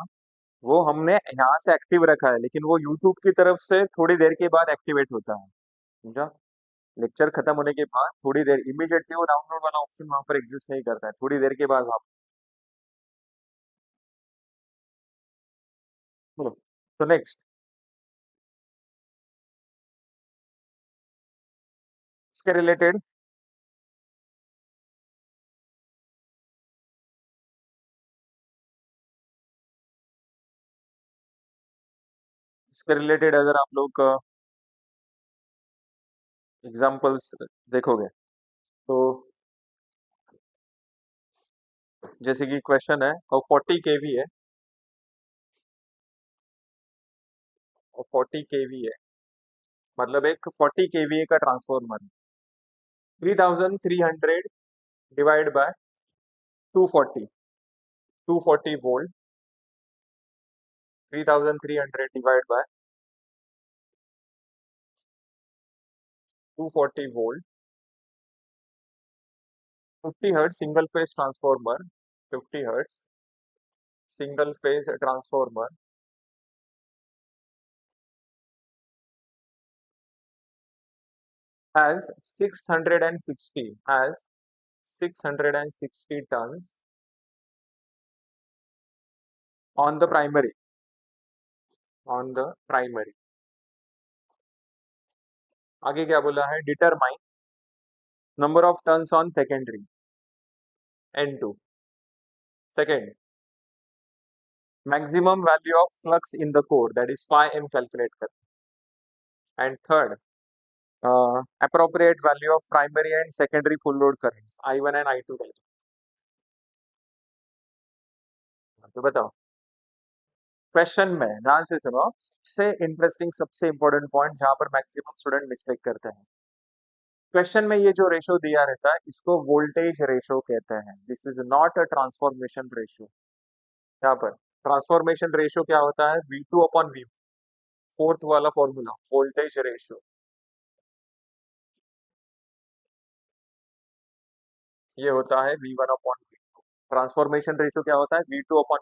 वो हमने यहाँ से एक्टिव रखा है, लेकिन वो यूट्यूब की तरफ से थोड़ी देर के बाद एक्टिवेट होता है, समझा? लेक्चर खत्म होने के बाद थोड़ी देर, इमीडिएटली वो डाउनलोड वाला ऑप्शन वहां पर एग्जिस्ट नहीं करता है, थोड़ी देर के बाद वहां। तो नेक्स्ट, इसके रिलेटेड, इसके रिलेटेड अगर आप लोग एग्जांपल्स देखोगे तो, जैसे कि क्वेश्चन है और 40 kV है, और 40 kV है, मतलब एक 40 kVA का ट्रांसफॉर्मर है, 3300 divide by 240, 240 volt, 3300 divide by 240 volt, 50 hertz single phase transformer, 50 hertz single phase transformer has 660 has 660 tons on the primary, on the primary। आगे क्या बोला है, determine number of turns on secondary, N2। Second, maximum value of flux in the core that is phi M calculate कर। And third, appropriate value of primary and secondary full load currents I1 and I2 का। तो बताओ, question में ध्यान से सुनो, सबसे interesting सबसे इंपॉर्टेंट पॉइंट जहां पर मैक्सिमम स्टूडेंट मिस्टेक करते हैं। क्वेश्चन में ये जो रेशो दिया रहता है इसको वोल्टेज रेशो कहते हैं, this is not a transformation ratio. यहाँ पर ट्रांसफॉर्मेशन रेशो क्या होता है, V2/V, फोर्थ वाला फॉर्मूला, वोल्टेज रेशो, ये होता है V1/V2। ट्रांसफॉर्मेशन रेशो क्या होता है, V2/V।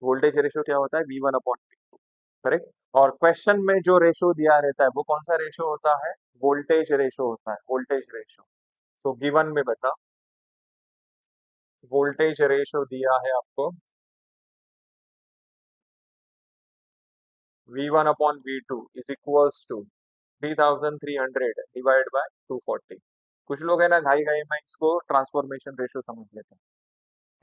वोल्टेज रेशो क्या होता है, V1/V2। करेक्ट। और क्वेश्चन में जो रेशो दिया रहता है वो कौन सा रेशो होता है, वोल्टेज रेशो होता है, वोल्टेज रेशो। तो गिवन में बता, वोल्टेज रेशो दिया है आपको V1/V2 is equals to 3300 divide by 240। कुछ लोग है ना घाई घाई में इसको ट्रांसफॉर्मेशन रेशो समझ लेते हैं।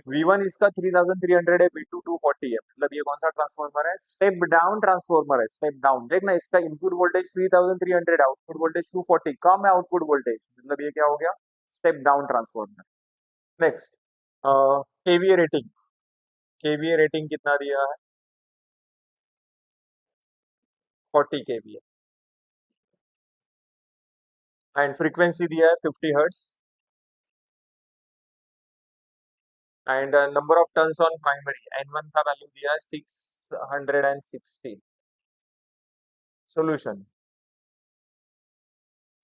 V1 इसका 3300 है, V2 240 है, मतलब ये कौन सा ट्रांसफॉर्मर है, स्टेप डाउन ट्रांसफॉर्मर है, स्टेप डाउन। देखना इसका इनपुट वोल्टेज 3300, आउटपुट वोल्टेज 240, कम है आउटपुट वोल्टेज, मतलब ये क्या हो गया, step down transformer. Next, KVA rating, KVA rating कितना दिया है, 40 kVA। एंड फ्रीक्वेंसी दिया है 50 hertz. And number of turns on primary, N1 का वैल्यू दिया है 660। सोल्यूशन,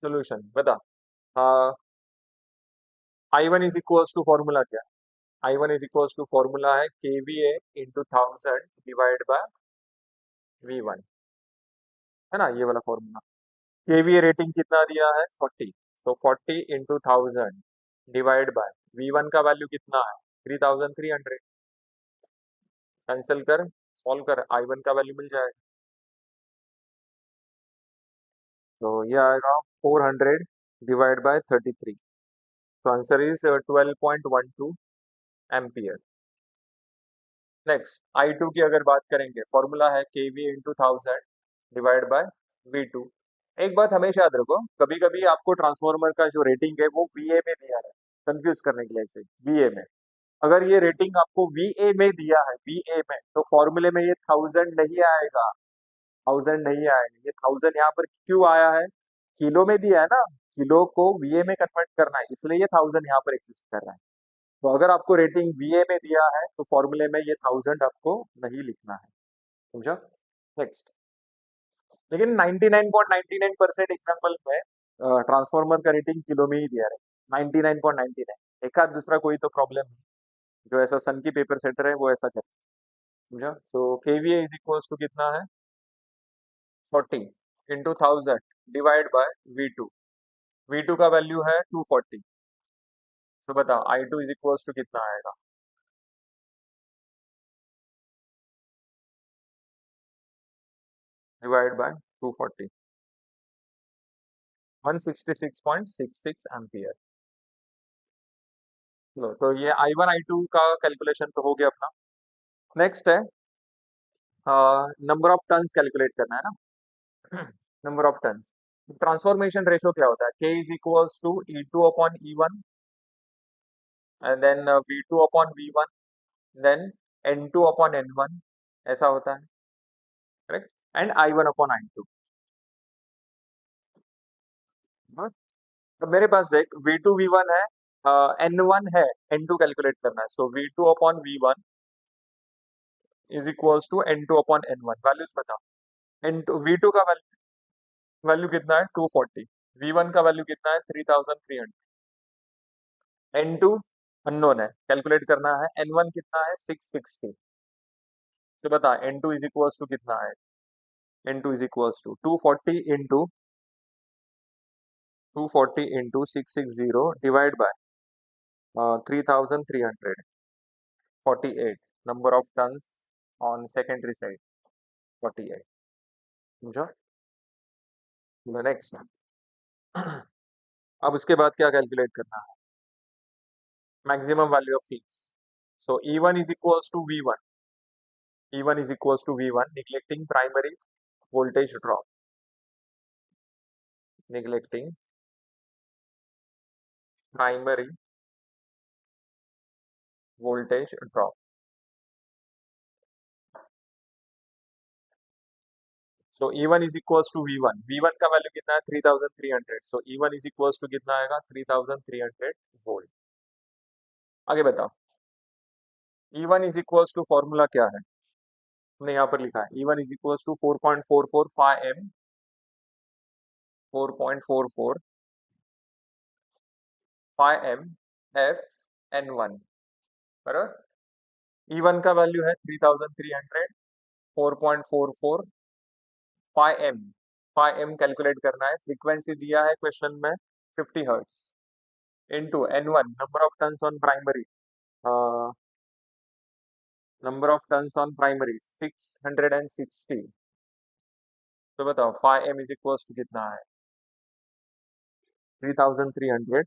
सोल्यूशन बता। I1 is equals to formula क्या, I1 is equals to formula है KVA into 1000 divide by V1, है ना, ये वाला फॉर्मूला। KVA रेटिंग कितना दिया है, 40, तो 40 इंटू 1000 डिवाइड बाय V1 का वैल्यू कितना है, 3300। कैंसिल कर, सॉल्व कर, I1 का वैल्यू मिल जाएगा। तो ये आएगा 400 डिवाइड बाय 33। तो answer is 12.12 ampere. Next, I2 की अगर बात करेंगे, फॉर्मूला है KVA into 1000 divide bye V2। एक बात हमेशा याद रखो, कभी कभी आपको ट्रांसफॉर्मर का जो रेटिंग है वो VA में दिया है, कंफ्यूज करने के लिए इसे, VA में। अगर ये रेटिंग आपको VA में दिया है, VA में, तो फॉर्मूले में ये 1000 नहीं आएगा, 1000 नहीं आएगा। ये 1000 यहाँ पर क्यों आया है, किलो में दिया है ना, किलो को VA में कन्वर्ट करना है, इसलिए ये 1000 यहाँ पर एग्जिस्ट कर रहा है। तो अगर आपको रेटिंग VA में दिया है तो फॉर्मूले में ये 1000 आपको नहीं लिखना है, समझा? नेक्स्ट। लेकिन 99.99% एग्जाम्पल में ट्रांसफॉर्मर का रेटिंग किलो में ही दिया है, 99.99। एक आध दूसरा कोई तो प्रॉब्लम है, जो ऐसा सन की पेपर सेटर है वो ऐसा करता है, समझा? सो केवीए इज इक्वल्स टू कितना है, 40 into 1000 divide bye V2। V2 का वैल्यू है 240। तो बताओ I2 इज इक्वल्स टू कितना आएगा? Divide by 240, 166.66 ampere. चलो, तो ये I1 I2 का कैलकुलेशन तो हो गया अपना। नेक्स्ट है नंबर ऑफ टर्न्स कैलकुलेट करना है ना। Number of turns. Transformation ratio क्या होता है? K is equals to E2 upon E1 and then V2 upon V1 then N2 upon N1, ऐसा होता है, correct? And I1 upon I2। हाँ, तो मेरे पास देख V2 V1 है, N1 है, N2 कैलकुलेट करना है। So V2 upon V1 is equals to N2 upon N1। Values बता। N2 V2 का वैल्यू कितना है? 240। V1 का वैल्यू कितना है? 3300। N2 अननोन है, कैलकुलेट करना है। N1 कितना है? 660। तो बता N2 इज इक्वल्स टू कितना है? N2 is equals to 240 into 660 divide by 3348। Number of turns on secondary side 48, समझा? नेक्स्ट। अब उसके बाद क्या कैलकुलेट करना है? Maximum value of flux. So E1 is equals to V1। E1 is equals to V1, neglecting primary voltage drop. Neglecting primary voltage drop. So E1 is equals to V1. V1 का value कितना है? 3300। So E1 is equals to कितना आएगा? 3300 volt. आगे बताओ। E1 is equals to formula क्या है? हमने यहाँ पर लिखा है E1 is equals to 4.44 phi m, 4.44 phi m F N1, बराबर। E1 का वैल्यू है 3300, 4.44 phi M. Phi M calculate करना है। फ्रीक्वेंसी दिया है क्वेश्चन में 50 hertz into N1 number of turns on primary, number of turns on primary 660। तो बताओ phi M is equals to कितना है? 3300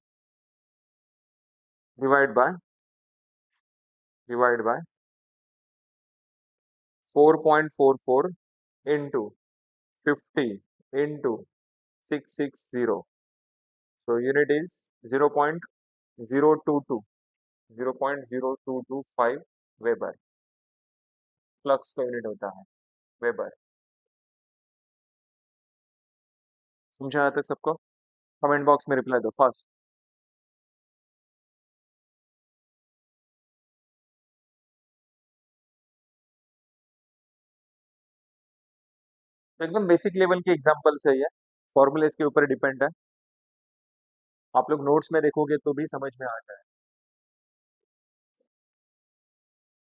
divide by 4.44 into 50 into 660। So unit is 0.022, 0.0225 weber. Flux का यूनिट होता है वेबर। समझा यहाँ तक सबको? कमेंट बॉक्स में रिप्लाई दो फास्ट। तो एकदम बेसिक लेवल के एग्जांपल से ही है, फॉर्मूले इसके ऊपर डिपेंड है। आप लोग नोट्स में देखोगे तो भी समझ में आ जाए।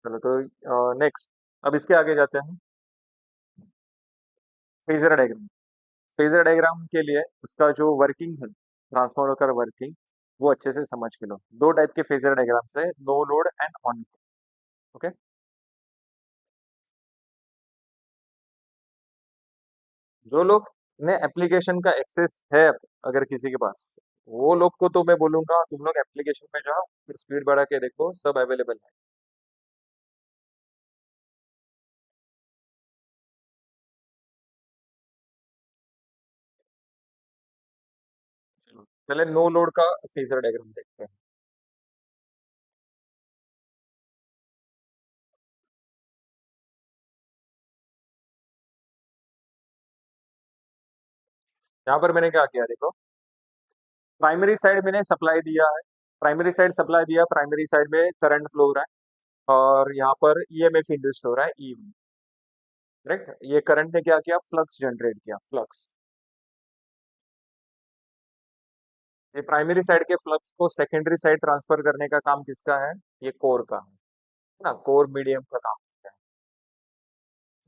चलो, तो नेक्स्ट, अब इसके आगे जाते हैं। Phasor diagram. फेजर डायग्राम के लिए उसका जो वर्किंग है, ट्रांसफार्मर का वर्किंग, वो अच्छे से समझ के लो। दो टाइप के फेजर डायग्राम है, no load and on. Okay, जो लोग ने एप्लीकेशन का एक्सेस है, अगर किसी के पास, वो लोग को तो मैं बोलूंगा तुम लोग एप्लीकेशन में जाओ, फिर स्पीड बढ़ा के देखो, सब अवेलेबल है। चलो, पहले नो लोड का फेजर डायग्राम देखते हैं। यहाँ पर मैंने क्या किया देखो, प्राइमरी साइड मैंने सप्लाई दिया है प्राइमरी साइड सप्लाई दिया, प्राइमरी साइड में करंट फ्लो हो रहा है और यहाँ पर ईएमएफ इंड्यूस्ड हो रहा है ई, करेक्ट। ये करंट ने क्या किया, फ्लक्स जनरेट किया, फ्लक्स। ये प्राइमरी साइड के फ्लक्स को सेकेंडरी साइड ट्रांसफर करने का काम किसका है, ये कोर का है ना, कोर मीडियम का काम है।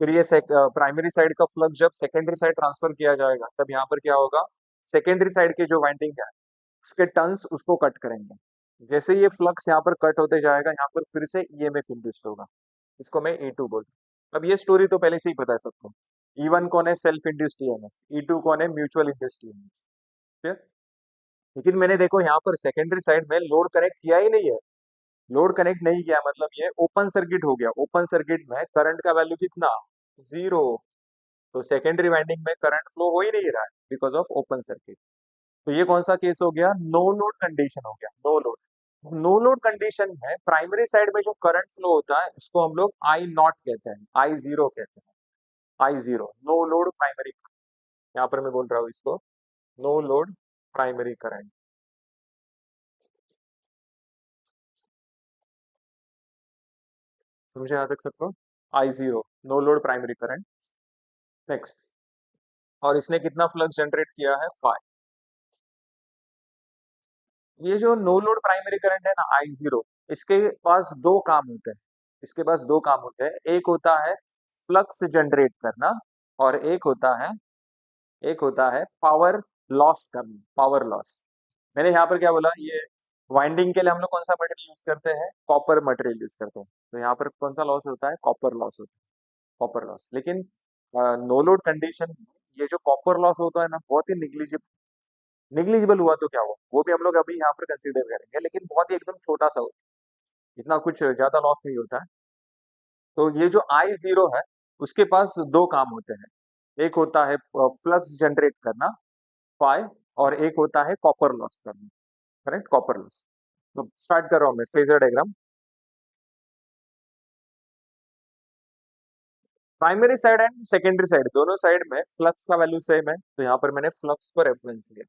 फिर ये प्राइमरी साइड का फ्लक्स जब सेकेंडरी साइड ट्रांसफर किया जाएगा तब यहाँ पर क्या होगा, सेकेंडरी साइड के जो वाइंडिंग है उसके टर्न्स उसको कट करेंगे। जैसे ये फ्लक्स यहाँ पर कट होते जाएगा, यहाँ पर फिर से ईएमएफ इंड्यूस्ड होगा, इसको मैं E2 बोलता हूँ। अब ये स्टोरी तो पहले से ही पता है सबको। E1 कौन है, सेल्फ इंड्यूस्ड ईएमएफ, E2 कौन है, म्यूचुअल इंड्यूस्ड ईएमएफ। लेकिन मैंने देखो यहाँ पर सेकेंडरी साइड में लोड कनेक्ट किया ही नहीं है, लोड कनेक्ट नहीं किया मतलब ये ओपन सर्किट हो गया। ओपन सर्किट में करंट का वैल्यू कितना, 0। तो सेकेंडरी वाइंडिंग में करंट फ्लो हो ही नहीं रहा है बिकॉज ऑफ ओपन सर्किट। तो ये कौन सा केस हो गया, नो लोड कंडीशन हो गया, no load. No load condition में प्राइमरी साइड में जो करंट फ्लो होता है उसको हम लोग आई नॉट कहते हैं, I0 कहते हैं, I0 नो लोड प्राइमरी। यहाँ पर मैं बोल रहा हूँ इसको नो लोड प्राइमरी करंट। समझे यहाँ तक सबको, I0 no load primary current. Next, और इसने कितना फ्लक्स जनरेट किया है, 5। ये जो नो लोड प्राइमरी करंट है ना, I0, इसके पास दो काम होते हैं, इसके पास दो काम होते हैं। एक होता है फ्लक्स जनरेट करना और एक होता है पावर लॉस करना, पावर लॉस। मैंने यहाँ पर क्या बोला, ये वाइंडिंग के लिए हम लोग कौन सा मटेरियल यूज करते हैं, कॉपर मटेरियल यूज करते हैं। तो यहाँ पर कौन सा लॉस होता है, कॉपर लॉस होता है, कॉपर लॉस। लेकिन नो लोड कंडीशन ये जो कॉपर लॉस होता है ना, बहुत ही निग्लिजिबल हुआ तो क्या हुआ, वो भी हम लोग अभी यहाँ पर कंसीडर करेंगे, लेकिन बहुत ही एकदम छोटा सा होता है, इतना कुछ ज्यादा लॉस नहीं होता है। तो ये जो I0 है उसके पास दो काम होते हैं, एक होता है फ्लक्स जनरेट करना, फाई, और एक होता है कॉपर लॉस करना, करेक्ट, कॉपर लॉस। तो स्टार्ट कर रहा हूं मैं phasor diagram. Primary side and secondary side दोनों साइड में फ्लक्स का वैल्यू सेम है, तो यहाँ पर मैंने फ्लक्स को रेफरेंस लिया।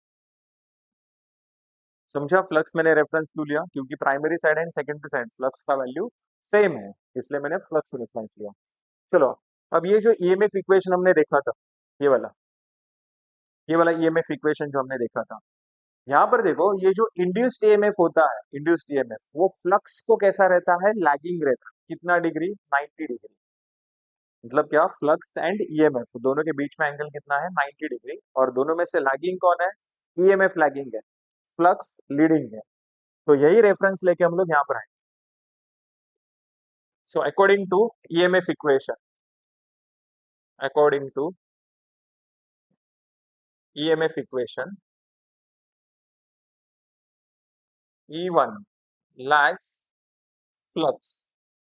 समझा, फ्लक्स मैंने रेफरेंस क्यों लिया, क्योंकि primary side and secondary side flux का वैल्यू सेम है, इसलिए मैंने फ्लक्स रेफरेंस लिया। चलो, अब ये जो ईएमएफ इक्वेशन हमने देखा था, ये वाला ये वाला ईएमएफ इक्वेशन जो हमने देखा था, यहाँ पर देखो ये जो इंड्यूस्ड ईएमएफ होता है, इंड्यूस्ड ईएमएफ वो फ्लक्स को कैसा रहता है, लैगिंग रहता है। कितना डिग्री, 90 डिग्री। मतलब क्या, फ्लक्स एंड ईएमएफ दोनों के बीच में एंगल कितना है, 90 डिग्री। और दोनों में से लैगिंग कौन है, ईएमएफ लैगिंग है, फ्लक्स लीडिंग है। तो यही रेफरेंस लेके हम लोग यहाँ पर आए। So according to EMF equation, according to EMF equation, E1 lags flux,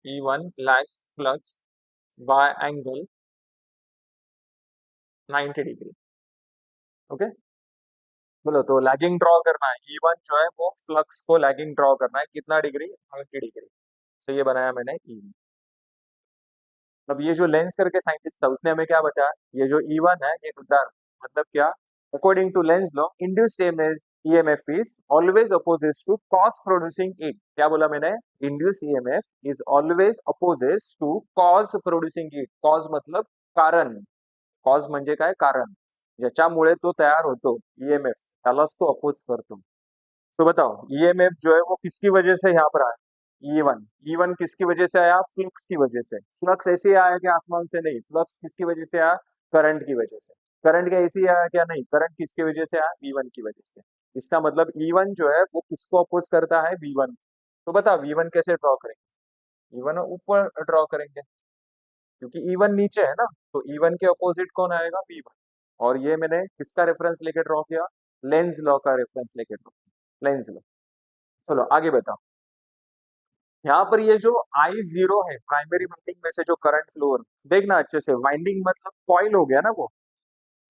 E1 lags flux by angle 90 degree. Okay, बोलो तो लैगिंग ड्रॉ करना है, E1 जो है वो फ्लक्स को लैगिंग ड्रॉ करना है, कितना डिग्री, 90 डिग्री। तो ये बनाया मैंने E1। अब ये जो लेंस करके साइंटिस्ट था उसने हमें क्या बताया, ये जो E1 है ये उदार, मतलब क्या, according to Lenz law induced EMF is always opposite to cause producing it. क्या बोला मैंने, induced EMF is always opposite to cause producing it. Cause मतलब कारण, कॉज म्हणजे काय, कारण, ज्याच्यामुळे तो तयार होतो ईएमएफ, त्यालाच तो अपोज करतो। तो बताओ ईएमएफ जो है वो किसकी वजह से यहाँ पर आया, E1, E1 किसकी वजह से आया, फ्लक्स की वजह से। फ्लक्स ऐसे ही आया कि आसमान से नहीं, फ्लक्स किसकी वजह से आया, करंट की वजह से। करंट क्या ऐसे ही आया क्या, नहीं, करंट किसकी वजह से आया, V1 की वजह से। इसका मतलब E1 जो है वो किसको अपोज करता है, V1। तो बता V1 कैसे ड्रॉ करेंगे, E1 ऊपर ड्रॉ करेंगे क्योंकि E1 नीचे है ना, तो E1 के अपोजिट कौन आएगा, V1। और ये मैंने किसका रेफरेंस लेके ड्रॉ किया, लेंस लॉ का रेफरेंस लेके ड्रॉ, लेंस लॉ। चलो आगे बताओ, यहाँ पर ये जो I0 है, प्राइमरी वाइंडिंग में से जो करंट फ्लो, देखना अच्छे से, वाइंडिंग मतलब कॉइल हो गया ना वो।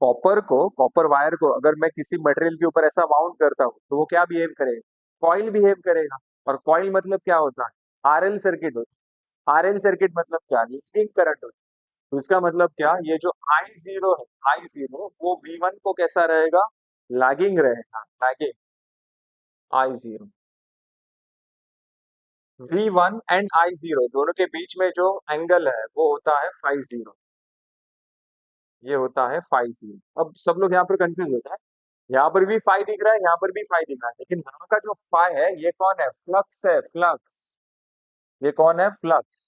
कॉपर वायर को अगर मैं किसी मटेरियल के ऊपर ऐसा माउंट करता हूँ तो वो क्या बिहेव करेगा, कॉइल बिहेव करेगा। और कॉइल मतलब क्या होता है, आरएल सर्किट होता है। आरएल सर्किट मतलब क्या, लीडिंग करंट होता है। तो इसका मतलब क्या, ये जो I0 है, I0 वो V1 को कैसा रहेगा, लैगिंग रहेगा, lagging I0। V1 and I0 दोनों के बीच में जो एंगल है वो होता है फाई जीरो, ये होता है फाई जीरो। अब सब लोग यहाँ पर कंफ्यूज होता है, यहाँ पर भी फाई दिख रहा है, यहाँ पर भी फाई दिख रहा है, लेकिन यहाँ का जो फाई है ये कौन है, फ्लक्स है, फ्लक्स। ये कौन है, फ्लक्स।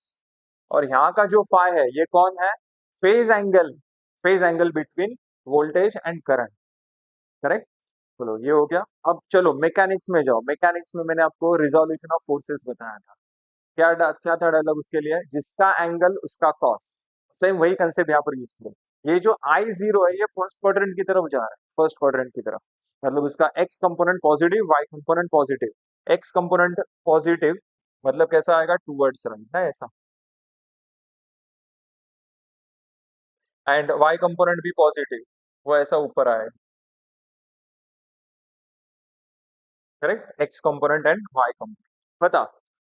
और यहाँ का जो फाई है ये कौन है, phase angle, phase angle between voltage and current. Correct. चलो ये हो गया। अब चलो मैकेनिक्स में जाओ। मैकेनिक्स में मैंने आपको रिजोल्यूशन ऑफ फोर्सेस बताया था। क्या था डायलॉग उसके लिए, जिसका एंगल उसका कॉस। सेम वही कंसेप्ट यहाँ पर यूज करो। ये जो आई जीरो है ये फर्स्ट क्वाड्रेंट की तरफ जा रहा है, फर्स्ट क्वाड्रेंट की तरफ, मतलब उसका x component positive, y component positive. X component positive मतलब कैसा आएगा, टूवर्ड्स राइट ना, ऐसा। एंड वाई कंपोनेंट भी पॉजिटिव, वो ऐसा ऊपर आएगा। Correct, x component and y component. बता,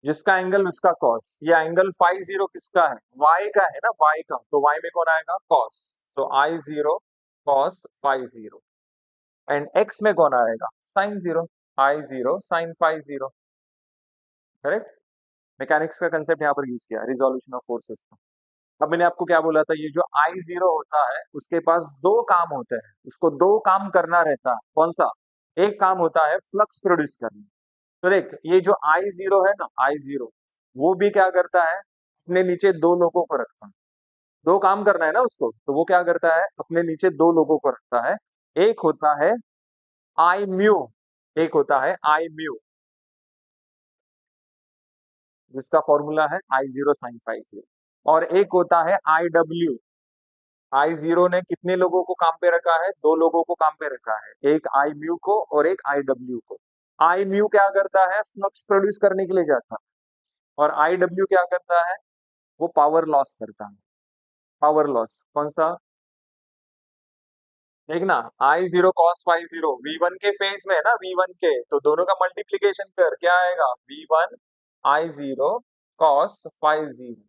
जिसका एंगल उसका कॉस, ये एंगल फाई जीरो किसका है, वाई का है ना, वाई का, तो वाई में कौन आएगा, cos. So I zero cos phi zero. And X में कौन आएगा, sine zero, I zero sine phi zero. Correct. Mechanics का कंसेप्ट यहाँ पर यूज किया, रिजोल्यूशन ऑफ फोर्सेस का। अब मैंने आपको क्या बोला था, ये जो आई जीरो होता है उसके पास दो काम होते हैं, उसको दो काम करना रहता है। कौन सा, एक काम होता है फ्लक्स प्रोड्यूस करना। तो देख, ये जो आई जीरो है ना, आई जीरो, वो भी क्या करता है, अपने नीचे दो लोगों को रखता है। दो काम करना है ना उसको, तो वो क्या करता है, अपने नीचे दो लोगों को रखता है। एक होता है आई म्यू, एक होता है आई म्यू, जिसका फॉर्मूला है आई जीरो साइन फाइव जीरो। और एक होता है आई डब्ल्यू। आई जीरो ने कितने लोगों को काम पे रखा है, दो लोगों को काम पे रखा है, एक आई म्यू को और एक आई डब्ल्यू को। आई म्यू क्या करता है, फ्लक्स प्रोड्यूस करने के लिए जाता है, और आई डब्ल्यू क्या करता है, वो पावर लॉस करता है। पावर लॉस कौन सा, देखना, I zero cos five zero V one के फेज में है ना, वी वन के, तो दोनों का मल्टीप्लीकेशन कर क्या आएगा, V one I zero cos five zero,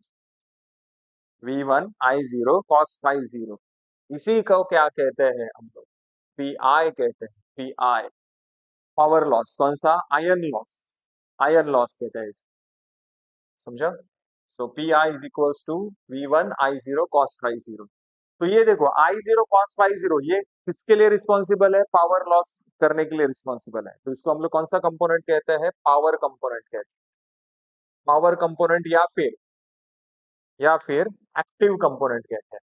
V one I zero cos five zero. इसी को क्या कहते हैं हम लोग, पी आई कहते हैं, पी आई। पावर लॉस कौन सा, आयरन लॉस, आयरन लॉस कहते हैं इसे। समझा। So P I is equals to V one I zero cos five zero. तो ये देखो, I zero cos five zero ये किसके लिए रिस्पॉन्सिबल है, पावर लॉस करने के लिए रिस्पॉन्सिबल है। तो इसको हम लोग कौन सा कंपोनेंट कहते हैं, पावर कंपोनेंट कहते हैं। पावर कंपोनेंट या फिर एक्टिव कंपोनेंट कहते हैं।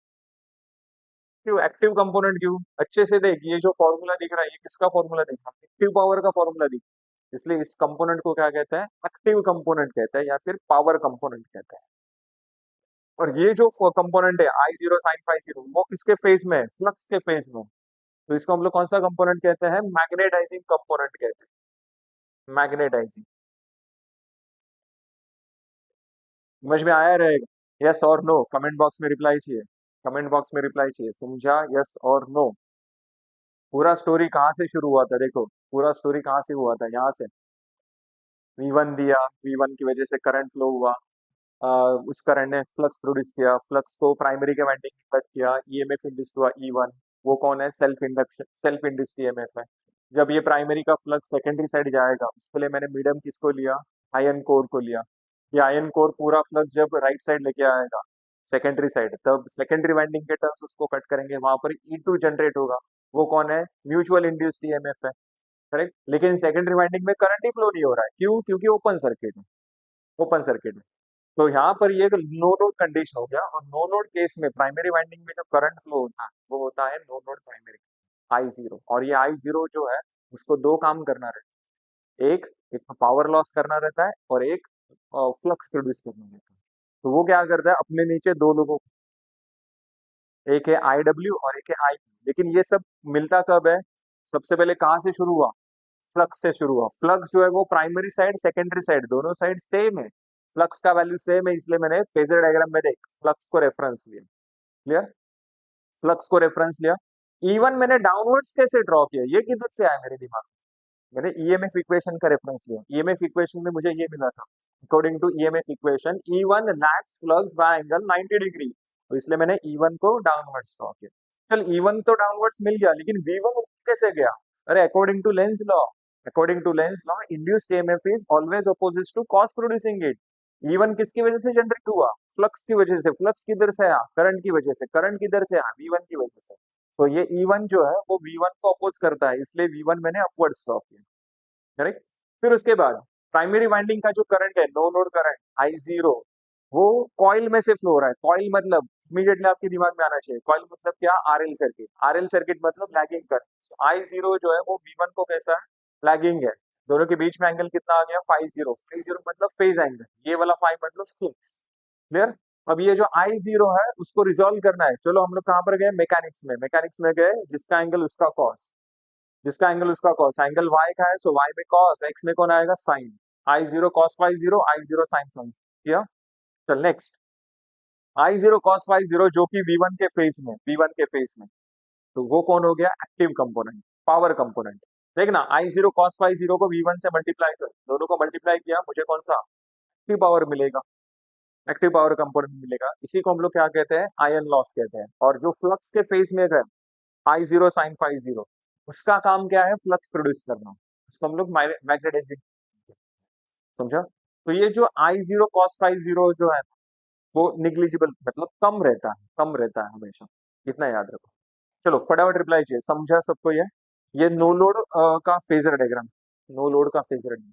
क्यों एक्टिव कंपोनेंट, क्यों, अच्छे से देख, ये जो फॉर्मूला दिख रहा है ये किसका फॉर्मूला दिख रहा है, एक्टिव पावर का फॉर्मूला दिख रहा है। इसलिए इस कंपोनेंट को क्या कहते हैं, एक्टिव कंपोनेंट कहते हैं या फिर पावर कंपोनेंट कहते हैं। और ये जो कंपोनेंट है आई जीरो साइन फाइव जीरो, वो किसके फेज में है, फ्लक्स के फेज में। तो इसको हम लोग कौन सा कंपोनेंट कहते हैं, मैग्नेटाइजिंग कंपोनेंट कहते हैं, मैग्नेटाइजिंग। समझ में आया रहेगा, यस और नो, कमेंट बॉक्स में रिप्लाई चाहिए, कमेंट बॉक्स में रिप्लाई चाहिए, समझा, यस और नो। पूरा स्टोरी कहाँ से शुरू हुआ था, देखो पूरा स्टोरी कहाँ से हुआ था, यहाँ से। V1 दिया, V1 की वजह से करंट फ्लो हुआ, उस करंट ने फ्लक्स प्रोड्यूस किया, फ्लक्स को प्राइमरी के वाइंडिंग में कट किया, ईएमएफ इंड्यूस हुआ E1। वो कौन है, self induction, self induced EMF है। जब ये प्राइमरी का फ्लक्स सेकेंडरी साइड जाएगा, उसके लिए मैंने मीडियम किसको लिया, आयन कोर को लिया। ये आयन कोर पूरा फ्लक्स जब राइट साइड लेके आएगा सेकेंडरी साइड, तब सेकेंडरी वाइंडिंग के टर्न्स उसको कट करेंगे, वहां पर E2 जनरेट होगा। वो कौन है, म्यूचुअल इंड्यूस्ड ईएमएफ है। करेक्ट, लेकिन सेकेंडरी वाइंडिंग में करंट ही फ्लो नहीं हो रहा है, क्यों, क्योंकि ओपन सर्किट है, ओपन सर्किट है। तो यहाँ पर ये नो लोड कंडीशन हो गया, और नो लोड केस में प्राइमरी वाइंडिंग में जो करंट फ्लो होता है वो होता है नो लोड प्राइमरी, आई जीरो। और ये आई जीरो जो है उसको दो काम करना रहता है, एक तो पावर लॉस करना रहता है, और एक फ्लक्स प्रोड्यूस करना रहता है। तो वो क्या करता है, अपने नीचे दो लोगों, एक है आई डब्ल्यू और एक है आई, लेकिन ये सब मिलता कब है, सबसे पहले कहाँ से शुरू हुआ, फ्लक्स से शुरू हुआ। फ्लक्स जो है वो प्राइमरी साइड सेकेंडरी साइड दोनों साइड सेम है, फ्लक्स का वैल्यू सेम है, इसलिए मैंने फेजर डायग्राम में देख फ्लक्स को रेफरेंस लिया। क्लियर, फ्लक्स को रेफरेंस लिया। इवन मैंने डाउनवर्ड्स कैसे ड्रॉ किया, ये किधर से आया मेरे दिमाग में, मैंने ईएमएफ इक्वेशन का रेफरेंस लिया। ईएमएफ इक्वेशन में मुझे ये मिला था, according to EMF equation E1 lags flux by angle 90 degree, तो इसलिए मैंने E1 को डाउनवर्ड्स ड्रॉ किया। चल E1 तो डाउनवर्ड्स मिल गया, लेकिन V1 कैसे गया, अरे according to Lenz law, according to Lenz law induced EMF is always opposite to cause producing it. E1 किसकी वजह से जनरेट हुआ? फ्लक्स की वजह से। फ्लक्स किधर से आया? करंट की वजह से। करंट किधर से आया? V1 की वजह से। तो ये E1 जो है वो V1 को अपोज करता है, इसलिए V1 मैंने अपवर्ड स्टॉप किया। करेक्ट। फिर उसके बाद प्राइमरी वाइंडिंग का जो करंट है, नो लोड करंट I0, वो कॉइल में से फ्लो हो रहा है। कॉइल मतलब इमीडिएटली आपके दिमाग में आना चाहिए, कॉइल मतलब क्या? RL circuit. आरएल सर्किट मतलब लैगिंग करंट। I0 जो है वो V1 को कैसा है? लैगिंग है। दोनों के बीच में एंगल कितना आ गया? 5-0। 5-0 मतलब फेज एंगल, ये वाला 5 मतलब फ्लक्स। क्लियर? अब ये जो I0 है उसको रिजोल्व करना है। चलो हम लोग कहां पर गए? मैकेनिक्स में। मैकेनिक्स में गए, जिसका एंगल उसका कॉस, जिसका एंगल उसका कॉस। एंगल y का है, सो y में कॉस, x में कौन आएगा? Sine. I0 cos five zero, I0 sin five किया। चल next, I0 cos five zero जो कि V1 के फेज में, V1 के फेज में, तो वो कौन हो गया? Active component, power component. देखना, I0 cos फाइव जीरो को V1 से मल्टीप्लाई कर, दोनों को मल्टीप्लाई किया, मुझे कौन सा? एक्टिव पावर मिलेगा। एक्टिव पावर कंपोनेंट मिलेगा। इसी को हम लोग क्या कहते हैं? आयन लॉस कहते हैं। और जो फ्लक्स के फेज में है I0 sin फाइव जीरो, उसका काम क्या है? फ्लक्स प्रोड्यूस करना। उसको हम लोग मैग्नेटाइजिंग। समझा? तो ये जो I0 cos फाइव जीरो जो है वो निग्लिजिबल, मतलब कम रहता है, कम रहता है हमेशा। इतना याद रखो। चलो फटाफट रिप्लाई चाहिए। समझा सबको? ये नो लोड का फेजर डायग्राम। नो लोड का फेजर डायग्राम।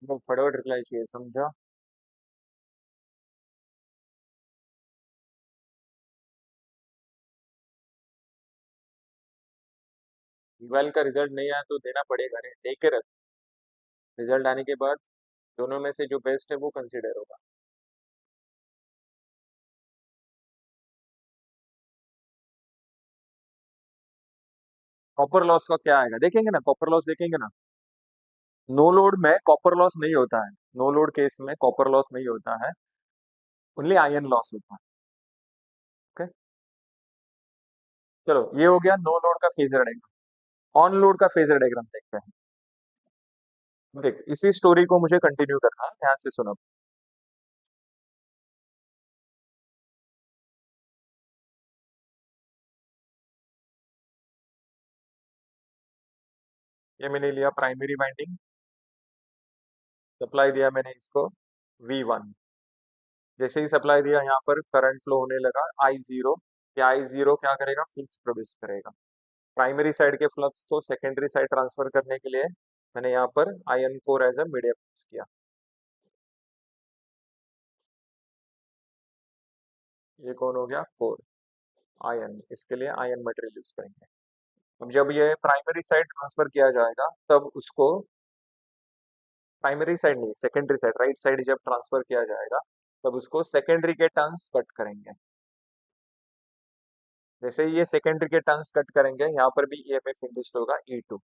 तो फटाफट रिप्लाई चाहिए। समझा? ट्वेल्व का रिजल्ट नहीं आया तो देना पड़ेगा रे, दे के रख। रिजल्ट आने के बाद दोनों में से जो बेस्ट है वो कंसीडर होगा। कॉपर लॉस का क्या आएगा देखेंगे ना, कॉपर लॉस देखेंगे ना। नो लोड में कॉपर लॉस नहीं होता है। नो लोड केस में कॉपर लॉस नहीं होता है, ओनली आयन लॉस होता है। ओके। चलो ये हो गया नो लोड का फेजर डायग्राम। ऑन लोड का फेजर डायग्राम देखते हैं। देख, इसी स्टोरी को मुझे कंटिन्यू करना है, ध्यान से सुनो। ये मैंने लिया प्राइमरी वाइंडिंग, सप्लाई दिया मैंने इसको V1। जैसे ही सप्लाई दिया, यहाँ पर करंट फ्लो होने लगा I0। ये I0 क्या करेगा? फ्लक्स प्रोड्यूस करेगा। प्राइमरी साइड के फ्लक्स को सेकेंडरी साइड ट्रांसफर करने के लिए मैंने यहाँ पर iron core as a medium use किया। ये कौन हो गया? कोर। आयन, इसके लिए आयन मटेरियल यूज करेंगे। अब जब ये प्राइमरी साइड ट्रांसफर किया जाएगा तब उसको, प्राइमरी साइड नहीं, सेकेंडरी साइड, राइट साइड जब ट्रांसफर किया जाएगा तब उसको सेकेंडरी के टर्न्स कट करेंगे। जैसे ही ये सेकेंडरी के टर्न्स कट करेंगे, यहाँ पर भी ईएमएफ इंड्यूस्ड होगा E2।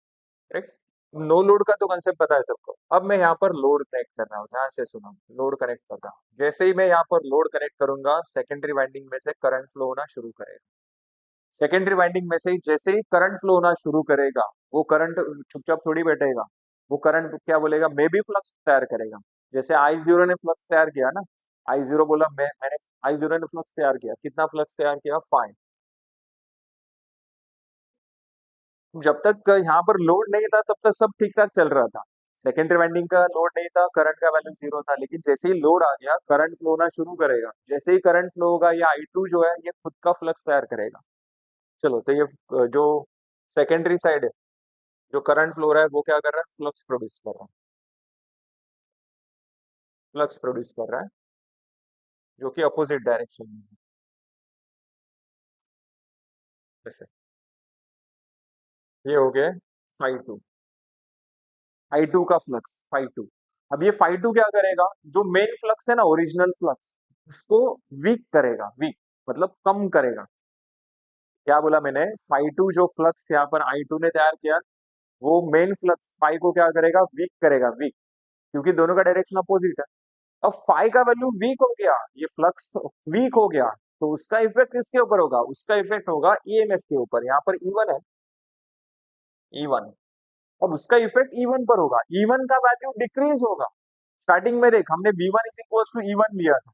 करेक्ट। नो लोड का तो कंसेप्ट पता है सबको। अब मैं यहाँ पर लोड कनेक्ट कर रहा हूँ, ध्यान से सुनो। लोड कनेक्ट कर रहा हूँ, जैसे ही मैं यहाँ पर लोड कनेक्ट करूंगा, सेकेंडरी वाइंडिंग में से करंट फ्लो होना शुरू करेगा। सेकेंडरी वाइंडिंग में से ही जैसे ही करंट फ्लो होना शुरू करेगा, वो करंट चुपचाप थोड़ी बैठेगा। वो करंट क्या बोलेगा? मैं भी फ्लक्स तैयार करेगा। जैसे I0 ने फ्लक्स तैयार किया ना, I0 बोला मैंने I0 ने फ्लक्स तैयार किया। कितना फ्लक्स तैयार किया? 5। जब तक यहाँ पर लोड नहीं था तब तक सब ठीक ठाक चल रहा था। सेकेंडरी वाइंडिंग का लोड नहीं था, करंट का वैल्यू 0 था। लेकिन जैसे ही लोड आ गया, करंट फ्लो होना शुरू करेगा। जैसे ही करंट फ्लो होगा, ये I2 जो है ये खुद का फ्लक्स तैयार करेगा। चलो, तो ये जो सेकेंडरी साइड है, जो करंट फ्लो रहा है वो क्या कर रहा है? फ्लक्स प्रोड्यूस कर रहा है। फ्लक्स प्रोड्यूस कर रहा है, जो कि अपोजिट डायरेक्शन में है। जैसे ये हो गया फाइव 2 का फ्लक्स फाइव 2। अब ये फाइव 2 क्या करेगा? जो मेन फ्लक्स है ना, ओरिजिनल फ्लक्स, उसको वीक करेगा। वीक मतलब कम करेगा। क्या बोला मैंने? फाइव 2 जो फ्लक्स यहाँ पर I2 ने तैयार किया, वो मेन फ्लक्स फाइव को क्या करेगा? वीक करेगा, वीक। क्योंकि दोनों का डायरेक्शन अपोजिट है। अब फाई का वैल्यू वीक हो गया, ये फ्लक्स वीक हो गया, तो उसका इफेक्ट किसके ऊपर होगा, उसका इफेक्ट होगा ईएमएफ के ऊपर। यहाँ पर ई1 है, ई1। अब उसका इफेक्ट ई1 पर होगा, ई1 का वैल्यू डिक्रीज होगा। स्टार्टिंग में देख, हमने V1 is equal to E1 लिया था,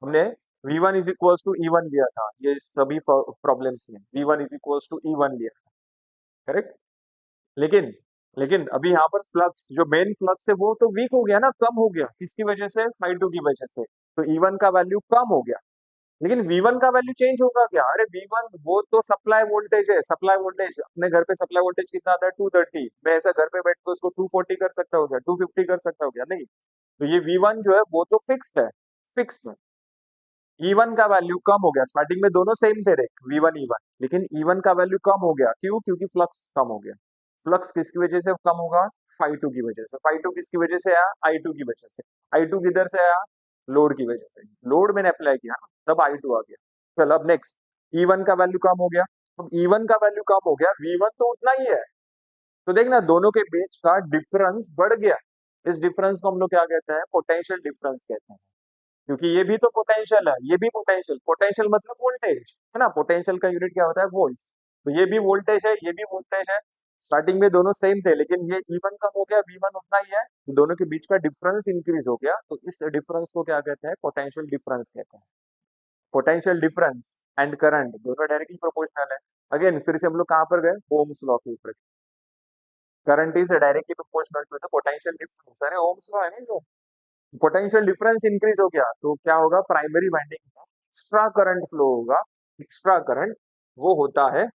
हमने V1 is equal to E1 लिया था, ये सभी प्रॉब्लम्स में V1 is equal to E1 लिया था, करेक्ट। लेकिन लेकिन अभी यहाँ पर फ्लक्स, जो मेन फ्लक्स है वो तो वीक हो गया ना, कम हो गया, किसकी वजह से, फाई 2 की वजह से। तो ई1 का वैल्यू कम हो गया। लेकिन V1 का वैल्यू चेंज होगा क्या, अरे V1 वो तो सप्लाई वोल्टेज है, सप्लाई वोल्टेज अपने घर पे सप्लाई वोल्टेज कितना आता है, 230। मैं ऐसा घर पे बैठ के उसको 240 कर सकता हूँ क्या, 250 कर सकता हूँ क्या, नहीं। तो ये V1 जो है वो तो फिक्स्ड है, फिक्स्ड है। E1 का वैल्यू कम हो गया, स्टार्टिंग में दोनों सेम थे देख, V1 E1, लेकिन E1 का वैल्यू कम हो गया, क्यों, क्योंकि फ्लक्स कम हो गया। फ्लक्स किसकी वजह से कम होगा, फाई 2 की वजह से। फाई 2 किसकी वजह से आया, I2 की वजह से। I2 किधर से आया, लोड की वजह से, लोड मैंने अप्लाई किया तब I2 आ गया। चल अब नेक्स्ट, E1 का वैल्यू कम हो गया। अब E1 का वैल्यू कम हो गया, V1 तो उतना ही है, तो देखना दोनों के बीच का डिफरेंस बढ़ गया। इस डिफरेंस को हम लोग क्या कहते हैं, पोटेंशियल डिफरेंस कहते हैं। क्योंकि ये भी तो पोटेंशियल है, ये भी पोटेंशियल, पोटेंशियल मतलब वोल्टेज है ना, पोटेंशियल का यूनिट क्या होता है, वोल्ट्स। तो ये भी वोल्टेज है, ये भी वोल्टेज है। स्टार्टिंग में दोनों सेम थे, लेकिन ये E1 कम हो गया, V1 उतना ही है, तो दोनों के बीच का डिफरेंस इंक्रीज हो गया, तो इस डिफरेंस को क्या कहते हैं, पोटेंशियल डिफरेंस कहते हैं। पोटेंशियल डिफरेंस एंड करंट दोनों डायरेक्टली प्रोपोर्शनल है। अगेन फिर से हम लोग कहाँ पर गए, ओम्स लॉ के ऊपर। Current is directly proportional to the potential difference, अरे ओम्स लॉ है नहीं जो। पोटेंशियल डिफरेंस इंक्रीज हो गया तो क्या होगा, प्राइमरी वाइंडिंग में एक्स्ट्रा करंट फ्लो होगा। एक्स्ट्रा करंट वो होता है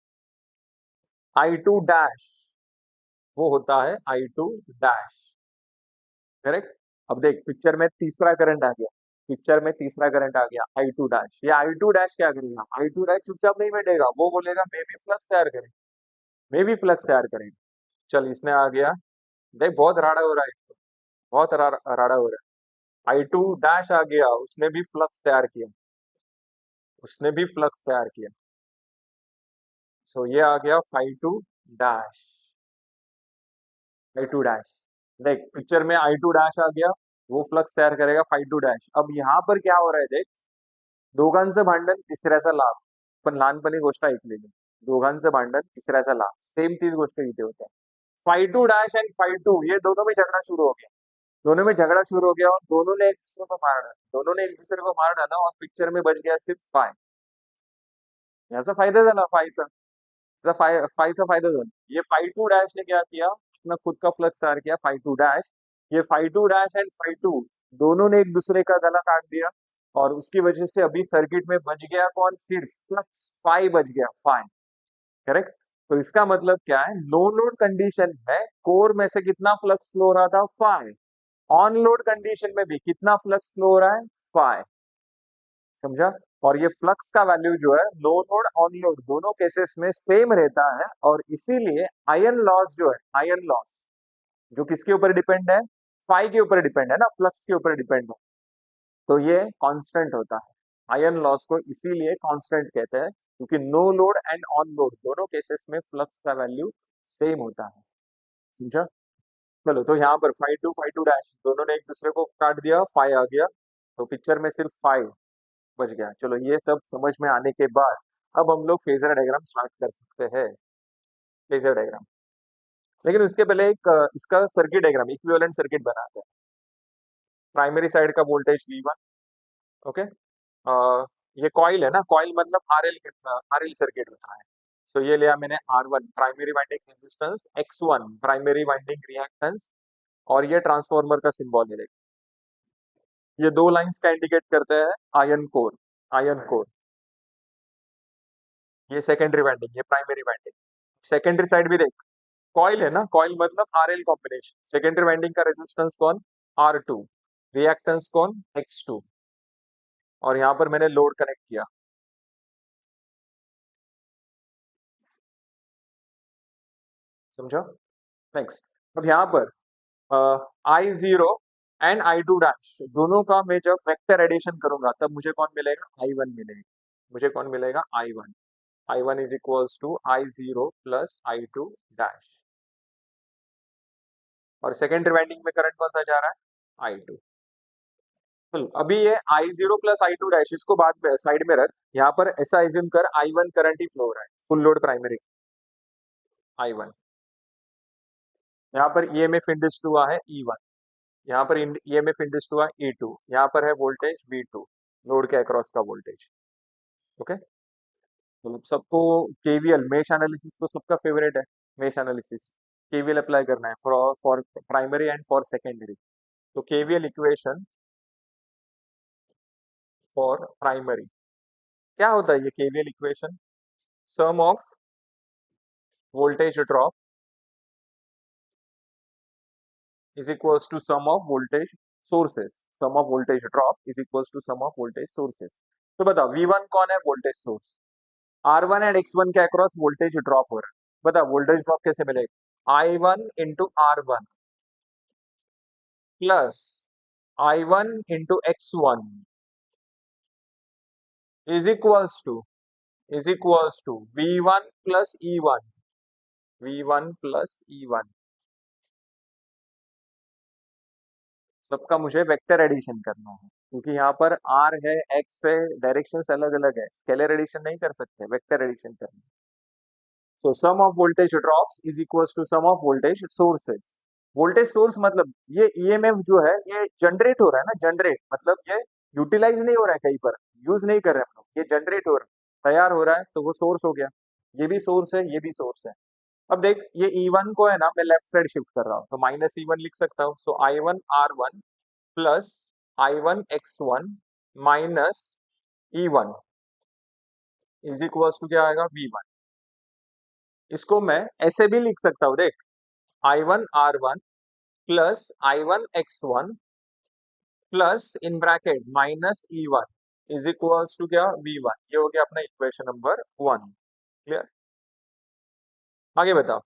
I2 डैश, वो होता है I2 डैश, करेक्ट। अब देख पिक्चर में तीसरा करंट आ गया, पिक्चर में तीसरा करंट आ गया I2 डैश। ये I2 डैश क्या करेगा, I2 डैश चुपचाप नहीं बैठेगा, वो बोलेगा मैं भी फ्लक्स तैयार करें, मैं भी फ्लक्स तैयार करें। चल इसमें आ गया, देख बहुत राड़ा हो रहा है इसको, बहुत राड़ा हो रहा है। I2 डैश आ गया, उसने भी फ्लक्स तैयार किया, उसने भी फ्लक्स तैयार किया। सो ये आ गया फाई 2 डैश, I2 डैश। देख पिक्चर में I2 डैश आ गया, वो फ्लक्स तैयार करेगा फाई 2 डैश। अब यहाँ पर क्या हो रहा है देख, दोघांचं भांडण तिसऱ्याचा लाभ, पण लहानपणी गोष्ट ऐकलेली, दोघांचं भांडण तिसऱ्याचा लाभ, सेम तीच गोष्ट इथे होते हैं। फाई 2 डैश एंड फाई 2 ये दोनों में झगड़ा शुरू हो गया, दोनों में झगड़ा शुरू हो गया, और दोनों ने एक दूसरे को मार डाला, दोनों ने एक दूसरे को मार डाला, और पिक्चर में बच गया सिर्फ फाई। याचा फायदा झाला फाईचा, फाईचा फायदा झाला। ये फाई 2 डैश ने क्या किया, अपना खुद का फ्लक्स तैयार किया फाई 2 डैश। ये फाई 2 डैश एंड फाई 2 दोनों ने एक दूसरे का गला काट दिया, और उसकी वजह से अभी सर्किट में बच गया कौन, सिर्फ फ्लक्स फाई बच गया, फाई, करेक्ट। तो इसका मतलब क्या है, नो लोड कंडीशन में कोर में से कितना फ्लक्स फ्लो हो रहा था, फाई। ऑन लोड कंडीशन में भी कितना फ्लक्स फ्लो हो रहा है, फाई, समझा। और ये फ्लक्स का वैल्यू जो है नो लोड ऑन लोड दोनों केसेस में सेम रहता है, और इसीलिए आयन लॉस जो है, आयन लॉस जो किसके ऊपर डिपेंड है, फाई के ऊपर डिपेंड है ना, फ्लक्स के ऊपर डिपेंड है, तो ये कांस्टेंट होता है। आयन लॉस को इसीलिए कांस्टेंट कहते हैं, क्योंकि no load and on load दोनों केसेस में फ्लक्स का वैल्यू सेम होता है, समझा। चलो तो यहाँ पर फाई 2 डैश दोनों ने एक दूसरे को काट दिया, फाई आ गया, तो पिक्चर में सिर्फ फाई बच गया। चलो ये सब समझ में आने के बाद अब हम लोग फेजर डायग्राम स्टार्ट कर सकते हैं, फेजर डायग्राम। लेकिन उसके पहले एक इसका सर्किट डायग्राम, इक्विवेलेंट सर्किट बनाते हैं। प्राइमरी साइड का वोल्टेज V1, ओके। ये कॉइल है ना, कॉइल मतलब आरएल सर्किट होता है। तो ये लिया मैंने R1 primary winding resistance, X1 primary winding reactance, और ये ट्रांसफार्मर का सिंबल है। ये दो लाइंस का इंडिकेट करते हैं आयन कोर, आयन कोर। ये सेकेंडरी वाइंडिंग, ये प्राइमरी वाइंडिंग। सेकेंडरी साइड भी देख, कॉइल है ना, कॉइल मतलब आरएल कॉम्बिनेशन। सेकेंडरी वाइंडिंग का रेजिस्टेंस कौन, R2, रिएक्टेंस कौन, X2, और यहाँ पर मैंने लोड कनेक्ट किया, समझा। नेक्स्ट, अब यहाँ पर I0 एंड I2 डैश दोनों का मैं जब वेक्टर एडिशन करूंगा तब मुझे कौन मिलेगा, I1 मिलेगा, मुझे कौन मिलेगा, I1। I1 is equals to I0 plus I2 dash, और सेकेंडरी वाइंडिंग में करंट कौन सा जा रहा है, I2। चल अभी ये I0 प्लस I2 डैश इसको बाद में साइड में रख। यहाँ पर ऐसा एज्यूम कर I1 करंट ही फ्लो हो रहा है फुल लोड प्राइमरी I1। यहाँ पर ईएमएफ इंड्यूस्ड हुआ है E1। यहाँ पर ईएमएफ इंड्यूस्ड हुआ E2। यहाँ पर है वोल्टेज V2 लोड के अक्रॉस का वोल्टेज। ओके, तो सबको केवीएल मेश एनालिसिस तो सबका फेवरेट है। मेश एनालिसिस केवीएल अप्लाई करना है for primary and for secondary. तो केवीएल इक्वेशन फॉर प्राइमरी क्या होता है? ये KVL equation some of voltage drop is equals to sum of voltage sources। sum of voltage drop is equals to sum of voltage sources। तो बताओ V1 कौन है? Voltage source. R1 and X1 के across voltage drop हो रहा है। बताओ voltage drop कैसे मिलेगा? I1 into R1 plus I1 into X1 is equals to V1 plus E1। V1 plus E1 सबका मुझे वेक्टर एडिशन करना है क्योंकि यहाँ पर R है, X है, डायरेक्शंस अलग अलग है। स्केलर एडिशन नहीं कर सकते, वेक्टर एडिशन करना है। So sum of voltage drops is equals to sum of voltage sources. Voltage source मतलब ये ईएमएफ जो है ये जनरेट हो रहा है ना, जनरेट मतलब ये यूटिलाइज नहीं हो रहा है, कहीं पर यूज नहीं कर रहे हम लोग, ये जनरेट हो रहा है, तैयार हो रहा है, तो वो सोर्स हो गया। ये भी सोर्स है, ये भी सोर्स है। अब देख ये E1 को है ना मैं लेफ्ट साइड शिफ्ट कर रहा हूँ तो माइनस E1 लिख सकता हूँ। So I1 R1 plus I1 X1 minus E1 is equal to क्या आएगा? V1। इसको मैं ऐसे भी लिख सकता हूँ देख, I1 R1 plus I1 X1 plus in bracket minus E1 is equal to क्या? V1। ये हो गया अपना इक्वेशन नंबर 1। क्लियर? आगे बताओ।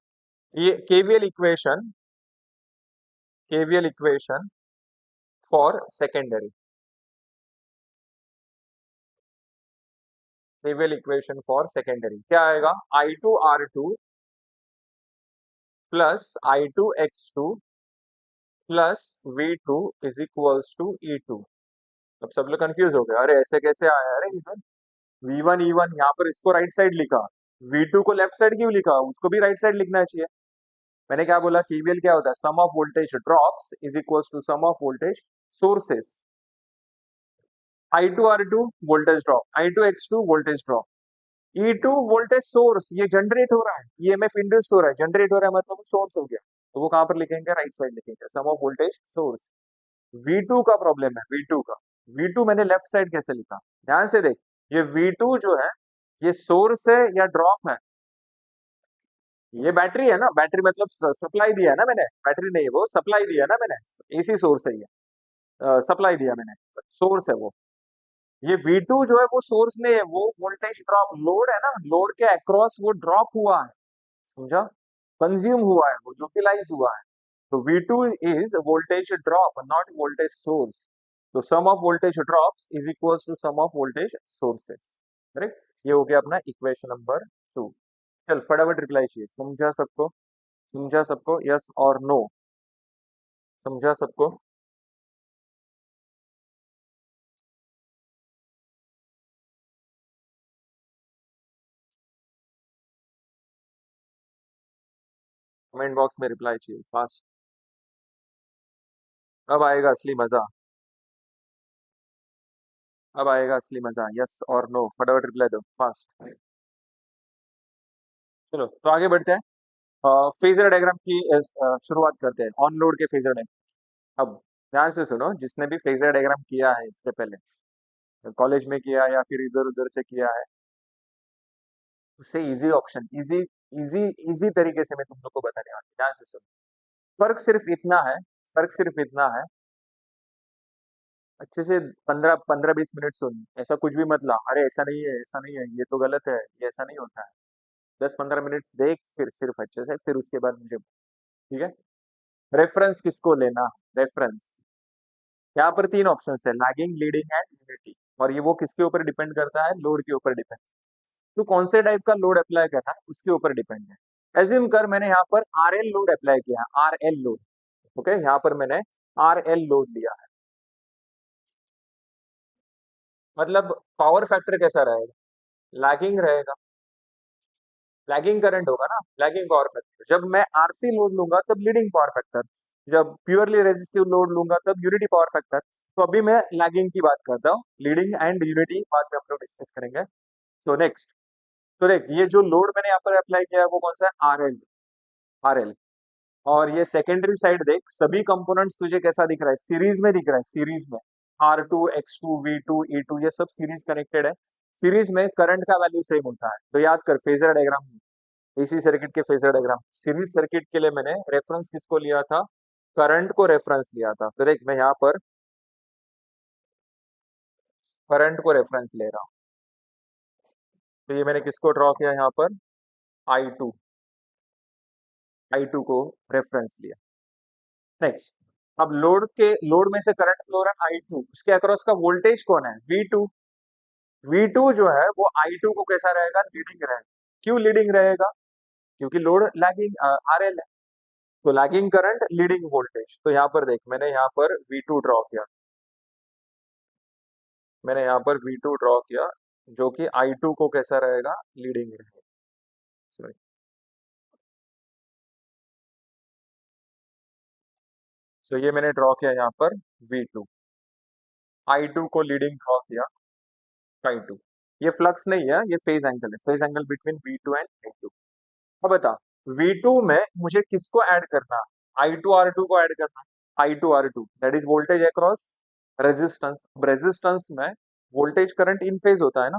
ये KVL equation for secondary. KVL equation for secondary क्या आएगा? I2 R2 plus I2 X2 plus V2 is equals to E2। अब सब लोग कंफ्यूज हो गए, अरे ऐसे कैसे आया? अरे इधर V1 E1 यहाँ पर इसको राइट साइड लिखा, V2 को लेफ्ट साइड क्यों लिखा? उसको भी राइट साइड लिखना चाहिए। मैंने क्या बोला? केवीएल क्या होता है? Sum of voltage drops is equals to sum of voltage sources. I2 R2 voltage drop, I2 X2 voltage drop, E2 voltage source ये जनरेट हो रहा है, ईएमएफ इंड्यूस्ड हो रहा है, जनरेट हो रहा है मतलब सोर्स हो गया। तो वो कहां पर लिखेंगे? राइट साइड लिखेंगे, सम ऑफ वोल्टेज सोर्स। V2 का प्रॉब्लम है, V2 का। V2 मैंने लेफ्ट साइड कैसे लिखा? ध्यान से देख, ये V2 जो है ये सोर्स है या ड्रॉप है? ये बैटरी है ना, बैटरी मतलब सप्लाई दिया है ना मैंने, बैटरी नहीं है वो, सप्लाई दिया ना मैंने, एसी सोर्स है ये, सप्लाई दिया मैंने, सोर्स है वो। ये V2 जो है वो सोर्स नहीं है, वो वोल्टेज ड्रॉप, लोड है ना, लोड के अक्रॉस वो ड्रॉप हुआ है, समझा? कंज्यूम हुआ है, वो यूटिलाइज हुआ है। तो V2 is voltage drop not voltage source. तो sum of voltage drops is equals to sum of voltage sources. Correct? ये हो गया अपना इक्वेशन नंबर 2। चल फटाफट रिप्लाई चाहिए। समझा सबको? समझा सबको? यस और नो? समझा सबको? कमेंट बॉक्स में रिप्लाई चाहिए फास्ट। अब आएगा असली मजा, अब आएगा असली मजा। यस और नो फटाफट रिप्लाई दो फास्ट। चलो तो आगे बढ़ते हैं। फेजर डायग्राम की शुरुआत करते हैं, ऑन लोड के फेजर डायग्राम। अब ध्यान से सुनो, जिसने भी फेजर डायग्राम किया है इसके पहले, कॉलेज में किया या फिर इधर उधर से किया है, उससे easy option, easy easy easy तरीके से मैं तुम लोग को बताने वाला हूं। ध्यान से सुनो। फर्क सिर्फ इतना है, फर्क सिर्फ इतना है, अच्छे से 15-20 मिनट सुन, ऐसा कुछ भी मत ला, अरे ऐसा नहीं है, ऐसा नहीं है, ये तो गलत है, ये ऐसा नहीं होता है। 10-15 मिनट देख, फिर सिर्फ अच्छे से, फिर उसके बाद मुझे, ठीक है? रेफरेंस किसको लेना? रेफरेंस यहाँ पर 3 ऑप्शन है, लैगिंग, लीडिंग एंड यूनिटी। और ये वो किसके ऊपर डिपेंड करता है? लोड के ऊपर डिपेंड। तो कौन से टाइप का लोड अप्लाई करना है उसके ऊपर डिपेंड है। एज्यूम कर मैंने यहाँ पर RL लोड अप्लाई किया, RL लोड। ओके, यहाँ पर मैंने RL लोड लिया है। मतलब पावर फैक्टर कैसा रहेगा, लैगिंग रहेगा, लैगिंग करंट होगा ना, लैगिंग पावर फैक्टर। जब मैं आरसी लोड लूंगा तब लीडिंग पावर फैक्टर, जब प्योरली रेजिस्टिव लोड लूंगा तब यूनिटी पावर फैक्टर। तो अभी मैं लैगिंग की बात करता हूँ, लीडिंग एंड यूनिटी बाद में हम लोग डिस्कस करेंगे। तो नेक्स्ट, तो देख ये जो लोड मैंने यहाँ पर अप्लाई किया है वो कौन सा है, आरएल, आरएल। और ये सेकेंडरी साइड देख, सभी कंपोनेंट्स तुझे कैसा दिख रहा है, सीरीज में दिख रहा है, सीरीज में। R2 X2 V2 E2 ये सब सीरीज कनेक्टेड है। सीरीज में करंट का वैल्यू सेम होता है, तो याद कर फेजर डायग्राम, एसी सर्किट के फेजर डायग्राम, सीरीज सर्किट के लिए मैंने रेफरेंस किसको लिया था, करंट को रेफरेंस लिया था। तो देख मैं यहाँ पर करंट को रेफरेंस ले रहा हूँ, तो ये मैंने किसको ड्रॉ किया यहाँ पर, I2, I2 को रेफरेंस लिया। नेक्स्ट, अब लोड में से करंट फ्लो रहा है I2, उसके अक्रॉस का वोल्टेज कौन है, V2। V2 जो है वो I2 को कैसा रहेगा, लीडिंग रहेगा। क्यों लीडिंग रहेगा, क्योंकि लोड लैगिंग RL है, तो लैगिंग करंट लीडिंग वोल्टेज। तो यहाँ पर देख मैंने यहाँ पर V2 ड्रॉ किया, मैंने यहाँ पर V2 ड्रॉ किया, जो कि I2 को कैसा रहेगा, लीडिंग रहेगा। Sorry. तो ये मैंने ड्रॉ किया यहाँ पर V2, I2 को लीडिंग ड्रॉ किया, I2। ये फ्लक्स नहीं है, ये फेज एंगल है, phase angle between V2 and V2। अब बता, V2 में मुझे किसको ऐड करना है, I2 R2 को ऐड करना है, I2 R2 that is voltage across resistance. Resistance में वोल्टेज करंट इन फेज होता है ना,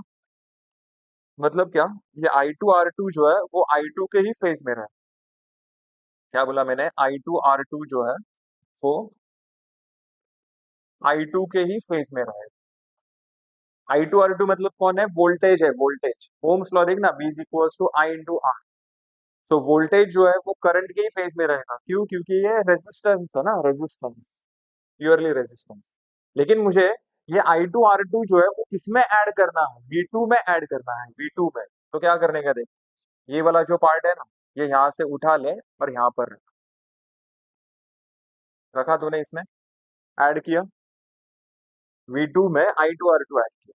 मतलब क्या, ये I2 R2 जो है वो I2 के ही फेज में रहे। क्या बोला मैंने, I2 R2 जो है वो I2 के ही फेज में रहे। I2 R2 मतलब कौन है, वोल्टेज है, वोल्टेज। ओम्स लॉ देखना, V is equals to I into R। तो वोल्टेज जो है वो करंट के ही फेज में रहेगा, क्यों, क्योंकि ये रेजिस्टेंस है ना, रेजिस्टेंस, प्योरली रेजिस्टेंस। लेकिन मुझे ये I2 R2 जो है वो किसमें ऐड करना है, V2 में ऐड करना है, V2 में। तो क्या करने का देख, ये वाला जो पार्ट है ना, ये यहाँ से उठा ले और यहाँ पर रखा तूने, इसमें ऐड किया, V2 में I2 R2 ऐड किया।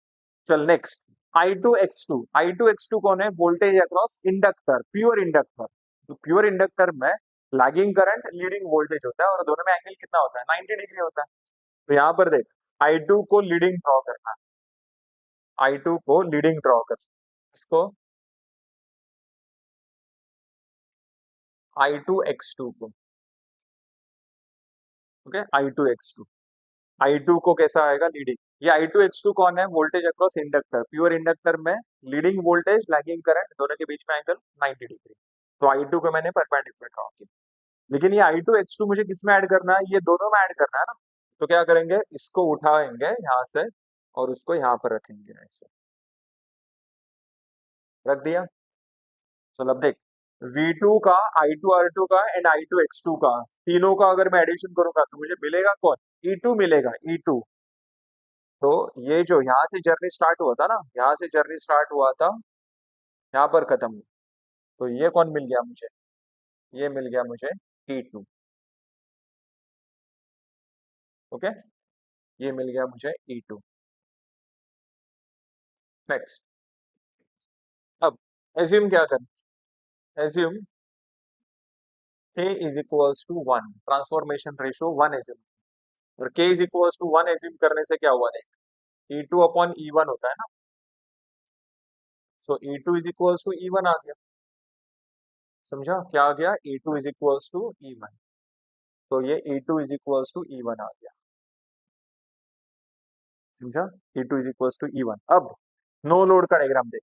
चल next, I2 X2, I2 X2 कौन है, voltage across inductor, pure inductor. तो प्योर इंडक्टर में लैगिंग करंट लीडिंग वोल्टेज होता है, और दोनों में एंगल कितना होता है, 90 डिग्री होता है। तो यहाँ पर देख, I2 को लीडिंग ड्रॉ करना है, I2 को लीडिंग ड्रॉ करना है, इसको I2 X2 को, ओके, I2 X2, I2 को कैसा आएगा, लीडिंग। ये I2 X2 कौन है, voltage across inductor, pure inductor में लीडिंग वोल्टेज लैगिंग करंट दोनों के बीच में एंगल 90 डिग्री। तो I2 को मैंने परपेंडिकुलर ड्रॉ किया। लेकिन ये I2 X2 मुझे किसमें ऐड करना है, ये दोनों में ऐड करना है ना। तो क्या करेंगे, इसको उठाएंगे यहाँ से और उसको यहाँ पर रखेंगे, ऐसे रख दिया। चलो अब देख, V2 का, I2 R2 का एंड I2 X2 का, तीनों का अगर मैं एडिशन करूंगा तो मुझे मिलेगा कौन, E2 मिलेगा, E2। तो ये जो यहाँ से जर्नी स्टार्ट हुआ था ना, यहाँ से जर्नी स्टार्ट हुआ था, यहाँ पर खत्म हुआ। तो ये कौन मिल गया मुझे, ये मिल गया मुझे E2, ओके, ये मिल गया मुझे E2। नेक्स्ट, अब एज्यूम क्या करें, assume K is equals to 1, transformation ratio 1 assume. और K is equals to 1 assume करने से क्या हुआ देख, E2 अपॉन E1 होता है ना, so E2 is equals to E1 आ गया। समझा क्या आ गया, E2 is equals to E1। तो ये E2 is equals to E1 आ गया, समझा, E2 is equals to E1। अब नो लोड का डायग्राम देख,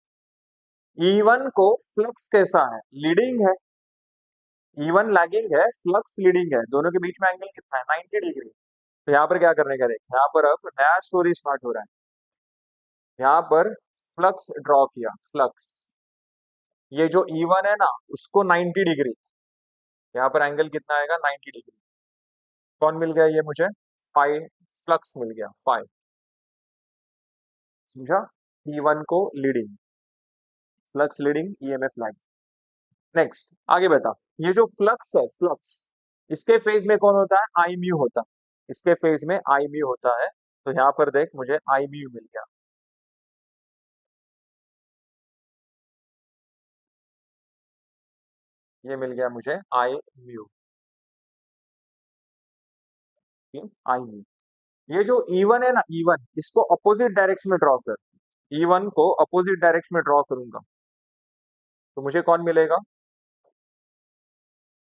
E1 को फ्लक्स कैसा है, लीडिंग है, E1 लैगिंग है, फ्लक्स लीडिंग है, दोनों के बीच में एंगल कितना है, 90 डिग्री। तो यहाँ पर क्या करने का देख, यहाँ पर अब नया स्टोरी स्टार्ट हो रहा है। यहाँ पर फ्लक्स ड्रॉ किया, फ्लक्स, ये जो E1 है ना उसको 90 डिग्री, यहाँ पर एंगल कितना आएगा, 90 डिग्री। कौन मिल गया ये मुझे, फाइव, फ्लक्स मिल गया, फाइव। समझा, E1 को leading, flux leading, EMF light. Next आगे बता, ये जो फ्लक्स है, फ्लक्स, इसके फेज में कौन होता है, I म्यू होता है, इसके फेज में I म्यू होता है। तो यहाँ पर देख मुझे I म्यू मिल गया। ये मिल गया मुझे आई म्यू, आई म्यू। ये जो E1 है ना, E1 इसको अपोजिट डायरेक्शन में ड्रॉ कर, E1 को अपोजिट डायरेक्शन में ड्रॉ करूंगा तो मुझे कौन मिलेगा?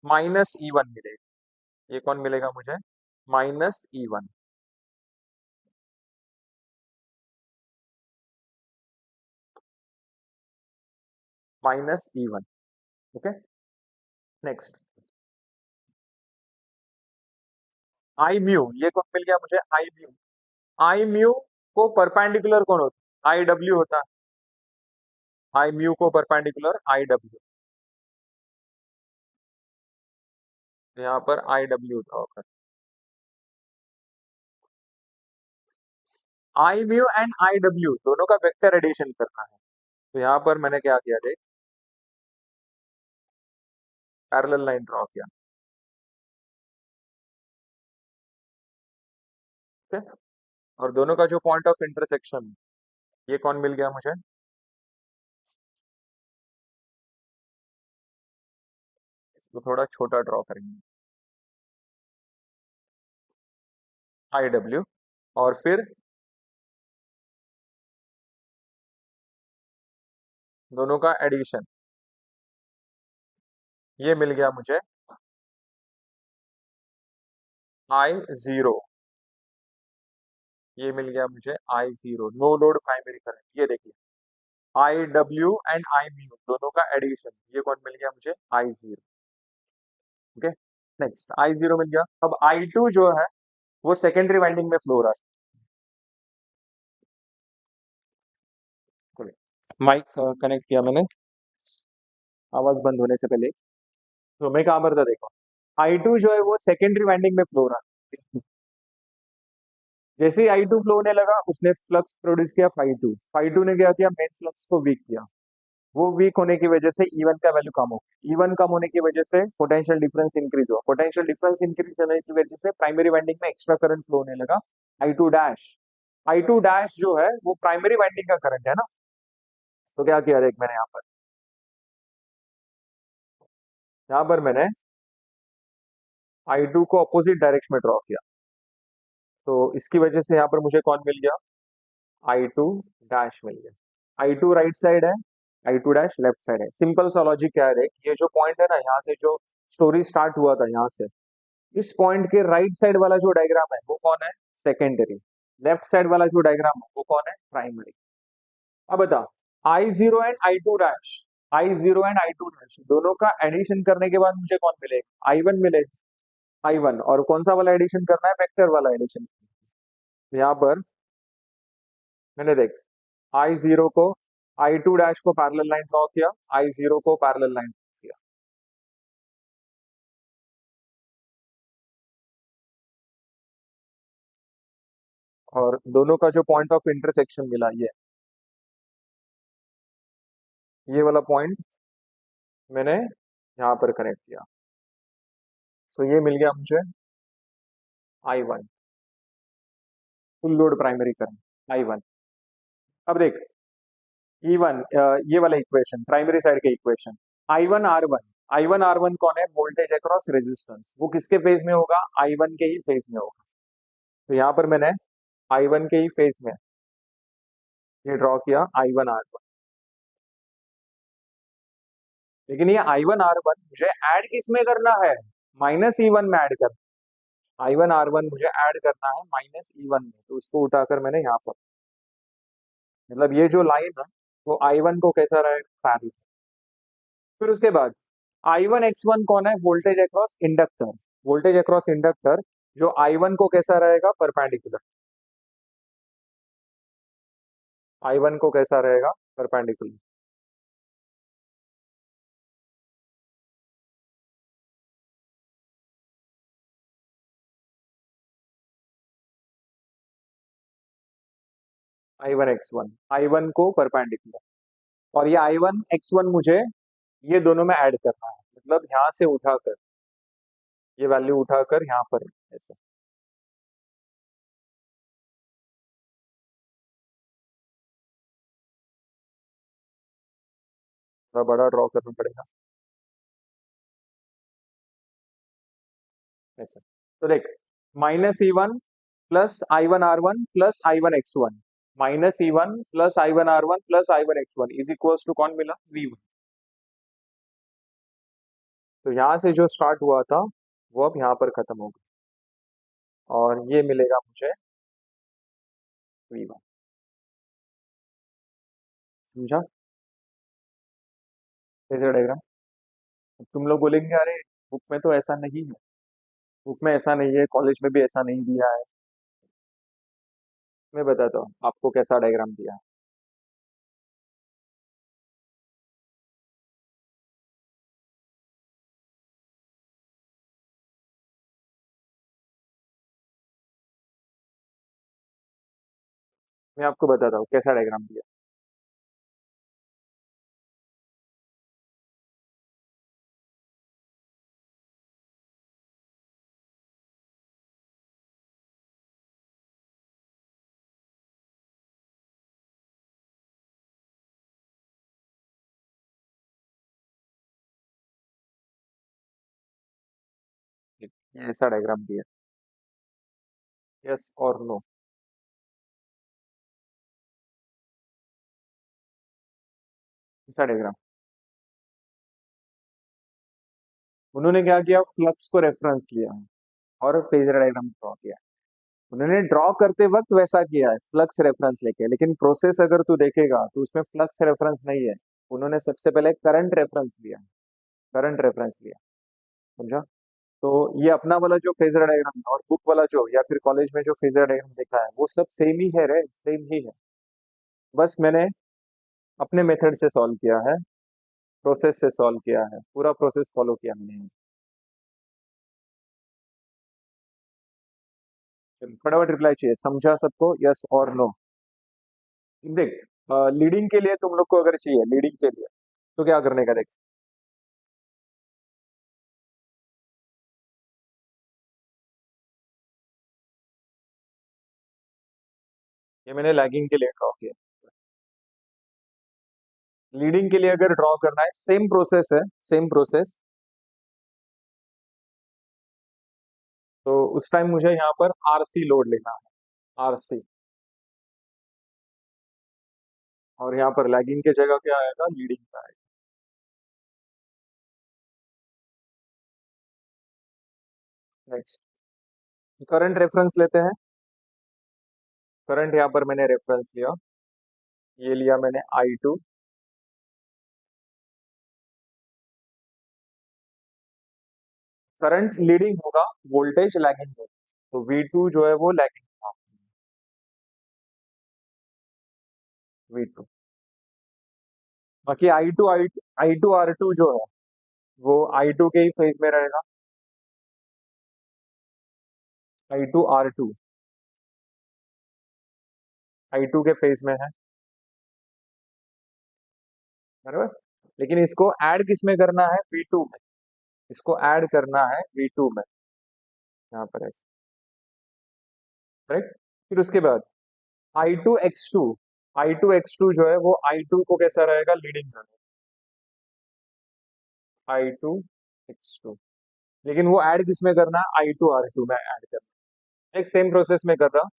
-E1 मिलेगा। ये कौन मिलेगा मुझे? -E1। -E1। Okay, next I mu, ये कौन मिल गया मुझे? आई म्यू। आई म्यू को परपेंडिकुलर कौन होता है? आई डब्ल्यू होता है। आई म्यू को परपेंडिकुलर आई डब्ल्यू, यहाँ पर आई डब्ल्यू ड्रॉ कर। आई म्यू एंड आई डब्ल्यू दोनों का वेक्टर एडिशन करना है, तो यहाँ पर मैंने क्या किया, देख, पैरेलल लाइन ड्रॉ किया। ठीक है, और दोनों का जो पॉइंट ऑफ इंटरसेक्शन, ये कौन मिल गया मुझे? इसको थोड़ा छोटा ड्रॉ करेंगे, आई डब्ल्यू, और फिर दोनों का एडिशन, ये मिल गया मुझे I0। ये मिल गया मुझे I0, no load primary current. ये देखिए, I W and I mu दोनों का एडिशन, ये कौन मिल गया मुझे? I0। ओके, नेक्स्ट I0 मिल गया। अब I2 जो है वो सेकेंडरी वाइंडिंग में फ्लो हो रहा है। माइक कनेक्ट किया मैंने आवाज बंद होने से पहले, तो मैं कहाँ पर था देखो, I2 जो है वो सेकेंडरी वाइंडिंग में फ्लो हो रहा है। जैसे ही I2 फ्लो होने लगा, उसने फ्लक्स प्रोड्यूस किया फाई 2। फाई 2 ने क्या किया? मेन फ्लक्स को वीक किया। वो वीक होने की वजह से E1 का वैल्यू कम हो गया। E1 कम होने की वजह से पोटेंशियल डिफरेंस इंक्रीज हुआ। पोटेंशियल डिफरेंस इंक्रीज होने की वजह से प्राइमरी वाइंडिंग में एक्स्ट्रा करंट फ्लो होने लगा, I2 डैश। I2 डैश जो है वो प्राइमरी वाइंडिंग का करंट है ना, तो क्या किया देख मैंने यहाँ पर मैंने I2 को अपोजिट डायरेक्शन में ड्रॉ किया, तो इसकी वजह से यहाँ पर मुझे कौन मिल गया? I2 डैश मिल गया। I2 राइट साइड है, I2 डैश लेफ्ट साइड है। सिंपल सा लॉजिक क्या है देख, ये जो पॉइंट है ना, यहाँ से जो स्टोरी स्टार्ट हुआ था यहाँ से, इस पॉइंट के राइट साइड वाला जो डायग्राम है वो कौन है? सेकेंडरी। लेफ्ट साइड वाला जो डायग्राम है वो कौन है? प्राइमरी। अब बता, I0 and I2 dash, I0 and I2 dash दोनों का एडिशन करने के बाद मुझे कौन मिलेगा? I1 मिलेगा। I1, और कौन सा वाला एडिशन करना है? वेक्टर वाला एडिशन। यहाँ पर मैंने देख, I0 को, I2 डैश को पैरेलल लाइन ड्रॉ किया, I0 को पैरेलल लाइन किया, और दोनों का जो पॉइंट ऑफ इंटरसेक्शन मिला, ये वाला पॉइंट मैंने यहाँ पर कनेक्ट किया, सो ये मिल गया मुझे I1, full load primary current I1। अब देख E1, ये वाला इक्वेशन, प्राइमरी साइड के equation, I1 R1। I1 R1 कौन है? Voltage across resistance. वो किसके फेज में होगा? I1 के ही फेज में होगा। तो यहाँ पर मैंने I1 के ही फेज में ये ड्रॉ किया I1 R1। लेकिन ये I1 R1 मुझे ऐड किस में करना है? -E1 में ऐड करना। I1 R1 मुझे ऐड करना है -E1 में, तो उसको उठाकर मैंने यहाँ पर, मतलब ये जो लाइन है वो I1 को कैसा रहेगा? पैरेलल। फिर उसके बाद I1 X1 कौन है? Voltage across inductor. Voltage across inductor जो I1 को कैसा रहेगा? परपेंडिकुलर। I1 को कैसा रहेगा? परपेंडिकुलर। I1 को परपेंडिकुलर, और ये I1 X1 मुझे ये दोनों में ऐड करना है, मतलब यहाँ से उठाकर, ये वैल्यू उठाकर यहाँ पर ऐसे थोड़ा बड़ा ड्रॉ करना पड़ेगा। ऐसे। तो देख, -E1 plus I1R1 plus I1X1, -E1 plus I1R1 plus I1X1 is equals to कौन मिला, V1। तो यहां से जो स्टार्ट हुआ था वो अब यहाँ पर खत्म हो गया, और ये मिलेगा मुझे V1। समझा फेजर डायग्राम? तुम लोग बोलेंगे अरे बुक में तो ऐसा नहीं है, बुक में ऐसा नहीं है, कॉलेज में भी ऐसा नहीं दिया है। मैं बताता हूँ आपको कैसा डायग्राम दिया है। मैं आपको बताता हूँ कैसा डायग्राम दिया। ये ऐसा डायग्राम दिया, यस और नो। ऐसा डायग्राम उन्होंने क्या किया, फ्लक्स को रेफरेंस लिया और फेजर डायग्राम ड्रॉ किया। उन्होंने ड्रॉ करते वक्त वैसा किया है, फ्लक्स रेफरेंस लेके, लेकिन प्रोसेस अगर तू देखेगा तो उसमें फ्लक्स रेफरेंस नहीं है। उन्होंने सबसे पहले करंट रेफरेंस लिया, करंट रेफरेंस लिया। समझा? तो ये अपना वाला जो फेजर डायग्राम और बुक वाला जो, या फिर कॉलेज में जो फेजर डायग्राम देखा है, वो सब सेम ही है रे, सेम ही है। बस मैंने अपने मेथड से सॉल्व किया है, प्रोसेस से सॉल्व किया है, पूरा प्रोसेस फॉलो किया मैंने। चलो, फटाफट रिप्लाई चाहिए, समझा सबको, यस और नो? देख, लीडिंग के लिए तुम लोग को अगर चाहिए, लीडिंग के लिए तो क्या करने का, देख। ये मैंने लैगिंग के लिए ड्रॉ किया। लीडिंग के लिए अगर ड्रॉ करना है, सेम प्रोसेस है, सेम प्रोसेस। तो उस टाइम मुझे यहाँ पर आरसी लोड लेना है, आरसी। और यहाँ पर लैगिंग के जगह क्या आएगा, लीडिंग का आएगा। नेक्स्ट, करंट रेफरेंस लेते हैं। करंट यहाँ पर मैंने रेफरेंस लिया, ये लिया मैंने I2। करंट लीडिंग होगा, वोल्टेज लैगिंग होगा, तो V2 जो है वो लैगिंग था, V2। बाकी I2 R2 जो है वो I2 के ही फेज में रहेगा, I2 R2 I2 के फेज में है, बराबर। लेकिन इसको ऐड किस में करना है, V2 में। इसको ऐड करना है V2 में, यहाँ पर ऐसे, करेक्ट। फिर उसके बाद I2X2, I2X2 जो है वो I2 को कैसा रहेगा, लीडिंग रहेगा, I2X2। लेकिन वो ऐड किस में करना है, I2R2 में ऐड करना है। एक सेम प्रोसेस में कर रहा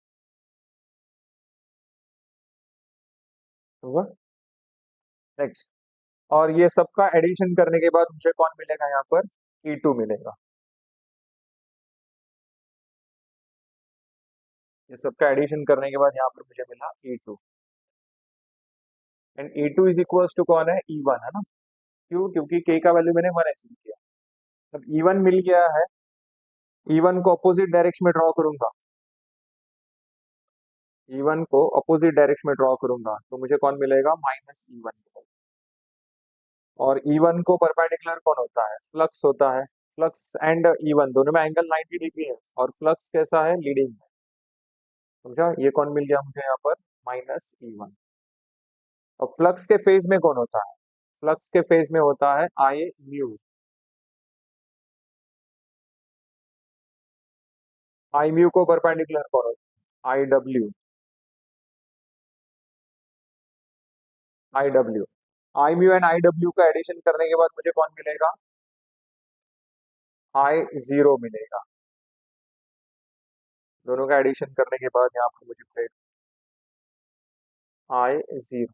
होगा। नेक्स्ट, और ये सबका एडिशन करने के बाद मुझे कौन मिलेगा, यहाँ पर E2 मिलेगा। ये सबका एडिशन करने के बाद यहाँ पर मुझे मिला E2, and E2 is equals to कौन है, E1 है ना। क्यों? क्योंकि K का वैल्यू मैंने 1 एज्यूम किया। अब E1 मिल गया है, E1 को अपोजिट डायरेक्शन में ड्रॉ करूंगा, E1 को अपोजिट डायरेक्शन में ड्रॉ करूंगा तो मुझे कौन मिलेगा, -E1। और E1 को परपेंडिकुलर कौन होता है, फ्लक्स होता है। फ्लक्स एंड E1 दोनों में एंगल 90 डिग्री है, और फ्लक्स कैसा है, लीडिंग है। समझा? ये कौन मिल गया मुझे यहाँ पर, -E1। और फ्लक्स के फेज में कौन होता है, फ्लक्स के फेज में होता है आई म्यू। आई म्यू को परपेंडिकुलर कौन होता है, I W। I W, I mu and I W का एडिशन करने के बाद मुझे कौन मिलेगा, I0 मिलेगा। दोनों का एडिशन करने के बाद यहाँ पर मुझे मिलेगा I0।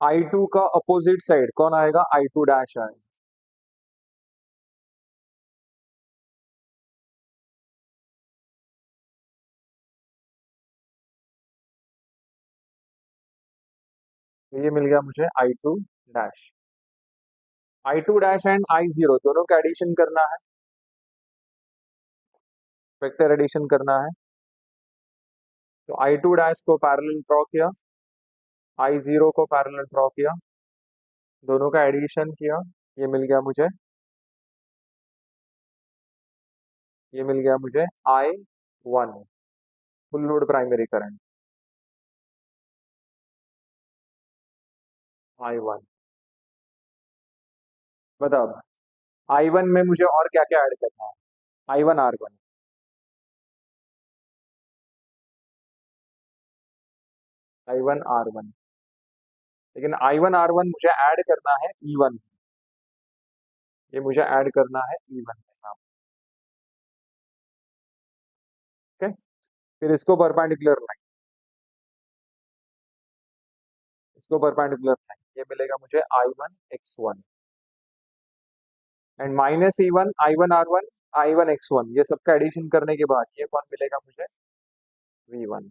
I2 का अपोजिट साइड कौन आएगा? I2 डैश आएगा। तो ये मिल गया मुझे I2 dash. I2 dash and I0 दोनों का एडिशन करना है, वेक्टर एडिशन करना है। तो I2 डैश को पैरेलल ड्रॉ किया, I0 को पैरेलल ड्रॉ किया, दोनों का एडिशन किया, ये मिल गया मुझे, ये मिल गया मुझे I1 full load primary current, I1। बताओ I1 में मुझे और क्या क्या ऐड करना है? I1R1, I1R1, लेकिन I1R1 मुझे ऐड करना है E1, ये मुझे ऐड करना है E1 में यहाँ, ओके। फिर इसको परपेंडिकुलर लाइन, इसको परपेंडिकुलर लाइन, ये मिलेगा मुझे I1X1 and minus E1 I1R1 I1X1, ये सबका एडिशन करने के बाद ये कौन मिलेगा मुझे? V1।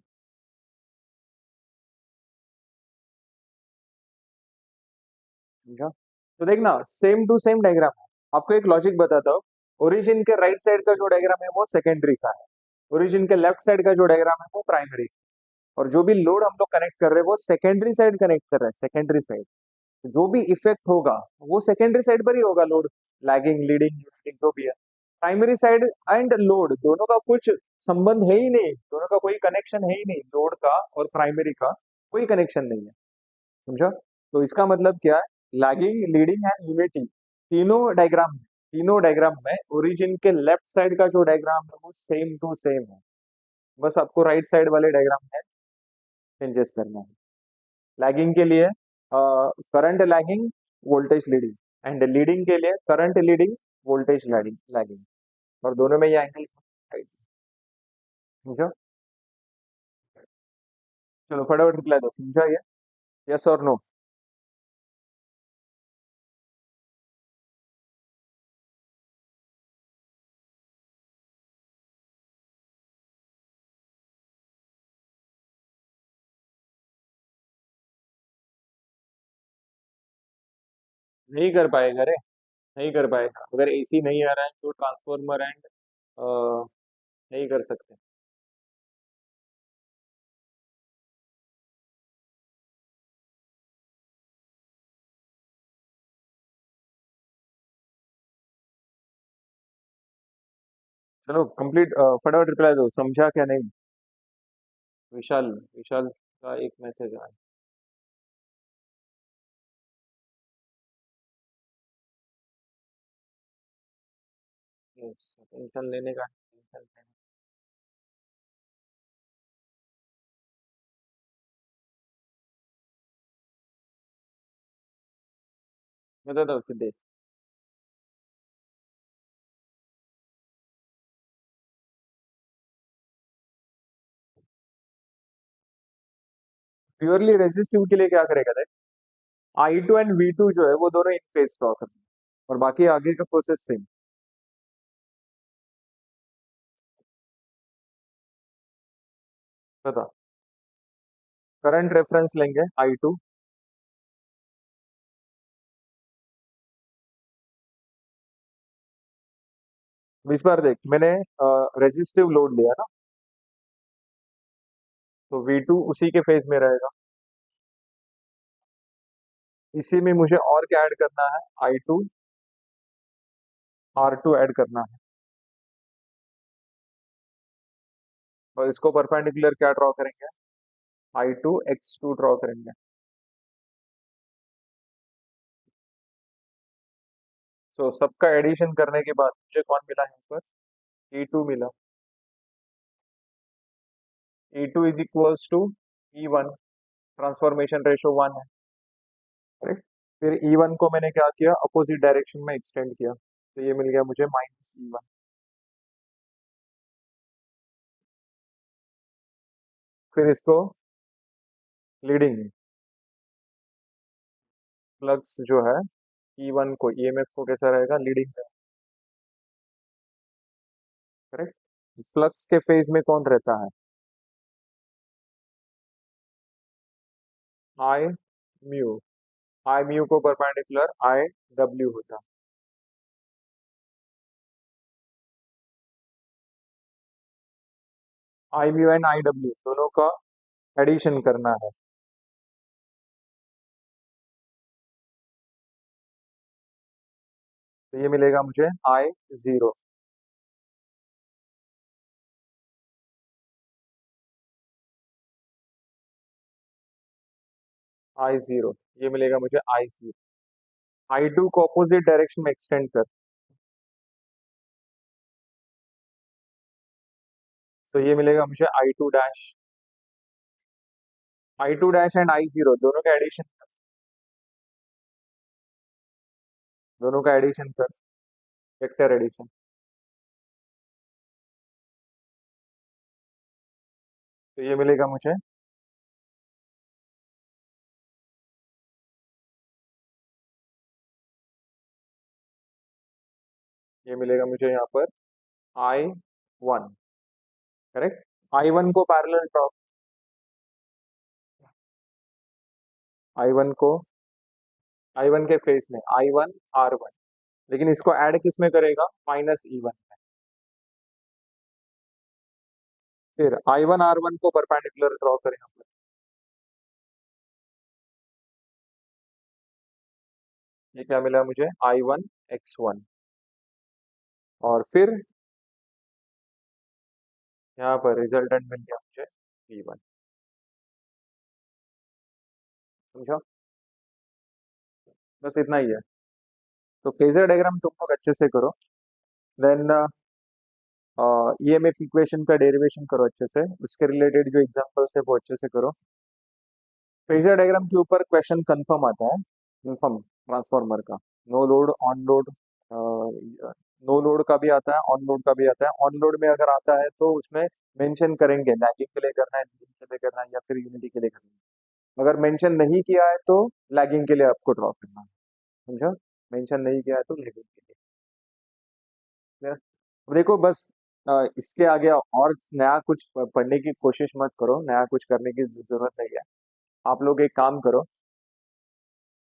समझा? तो देखना सेम टू सेम डायग्राम है। आपको एक लॉजिक बताता हूँ। ओरिजिन के राइट साइड का जो डायग्राम है वो सेकेंडरी का है, ओरिजिन के लेफ्ट साइड का जो डायग्राम है वो प्राइमरी, और जो भी लोड हम लोग कनेक्ट कर रहे हैं वो सेकेंडरी साइड कनेक्ट कर रहे हैं, सेकेंडरी साइड। जो भी इफेक्ट होगा वो सेकेंडरी साइड पर ही होगा, लोड लैगिंग लीडिंग यूनिटिंग जो भी है। प्राइमरी साइड एंड लोड दोनों का कुछ संबंध है ही नहीं, दोनों का कोई कनेक्शन है ही नहीं, लोड का और प्राइमरी का कोई कनेक्शन नहीं है। समझा? तो इसका मतलब क्या है, लैगिंग लीडिंग एंड यूनिटी तीनों डायग्राम में ओरिजिन के लेफ्ट साइड का जो डायग्राम है वो सेम टू सेम है, बस आपको राइट साइड वाले डायग्राम में चेंजेस करना है। लैगिंग के लिए current lagging voltage leading, and leading के लिए current leading voltage lagging lagging, और दोनों में ये एंगल समझो। चलो फटाफट रिप्लाई दो, समझा ये? यस और नो? नहीं कर पाएगा रे, नहीं कर पाएगा, अगर एसी नहीं आ रहा है तो ट्रांसफॉर्मर एंड नहीं कर सकते। चलो कंप्लीट, फटाफट रिप्लाई दो, समझा क्या नहीं? विशाल, विशाल का एक मैसेज आया। यस, टेंशन लेने का, टेंशन लेने। बता दो सिद्धेश। प्योरली रेजिस्टिव के लिए क्या करेगा देख, I2 एंड V2 जो है वो दोनों इन फेज ड्रॉ करते हैं, और बाकी आगे का प्रोसेस सेम। बता, करंट रेफरेंस लेंगे I2, इस बार देख मैंने रेजिस्टिव लोड लिया ना, तो V2 उसी के फेज में रहेगा। इसी में मुझे और क्या ऐड करना है? I2 R2 ऐड करना है, और इसको परपेंडिकुलर क्या ड्रॉ करेंगे? I2X2 ड्रॉ करेंगे। सो सबका एडिशन करने के बाद मुझे कौन मिला यहाँ पर? E2 मिला। E2 is equals to E1, transformation ratio 1 है, करेक्ट? फिर E1 को मैंने क्या किया, अपोजिट डायरेक्शन में एक्सटेंड किया, तो ये मिल गया मुझे -E1। फिर इसको लीडिंग फ्लक्स जो है E1 को, ईएमएफ को कैसा रहेगा, लीडिंग है, करेक्ट। फ्लक्स के फेज में कौन रहता है, आई म्यू, आई म्यू को परपेंडिकुलर आई डब्ल्यू होता है। आई म्यू एंड आई डब्ल्यू दोनों का एडिशन करना है, तो ये मिलेगा मुझे I0। I0 ये मिलेगा मुझे I0। I2 को अपोजिट डायरेक्शन में एक्सटेंड कर, तो ये मिलेगा मुझे I2 dash. I2 dash and I0 दोनों का एडिशन, दोनों का एडिशन कर, वेक्टर एडिशन, तो ये मिलेगा मुझे, ये मिलेगा मुझे यहाँ पर I1, करेक्ट। I1 को पैरेलल ड्रॉ, I1 को, I1 के फेस में I1 R1, लेकिन इसको ऐड किस में करेगा, -E1 में। फिर I1 R1 को परपेंडिकुलर ड्रॉ करें हम लोग। ये क्या मिला मुझे, I1 X1। और फिर यहाँ पर रिजल्टेंट मिल गया मुझे V1। समझा, बस इतना ही है। तो फेजर डायग्राम तुम लोग अच्छे से करो, देन ईएमएफ इक्वेशन का डेरिवेशन करो अच्छे से, उसके रिलेटेड जो एग्जांपल्स है वो अच्छे से करो। फेजर डायग्राम के ऊपर क्वेश्चन कंफर्म आता है, कंफर्म ट्रांसफार्मर का, no load on load, no load का भी आता है, ऑन लोड का भी आता है। ऑन लोड में अगर आता है तो उसमें मेंशन करेंगे लैगिंग के लिए करना है, लीडिंग के लिए करना है, या फिर यूनिटी के लिए करना है। अगर मेंशन नहीं किया है तो लैगिंग के लिए आपको ड्रॉ करना है, समझा। मेंशन नहीं किया है तो लैगिंग के लिए। Clear? अब देखो बस इसके आगे और नया कुछ पढ़ने की कोशिश मत करो, नया कुछ करने की जरूरत नहीं है। आप लोग एक काम करो,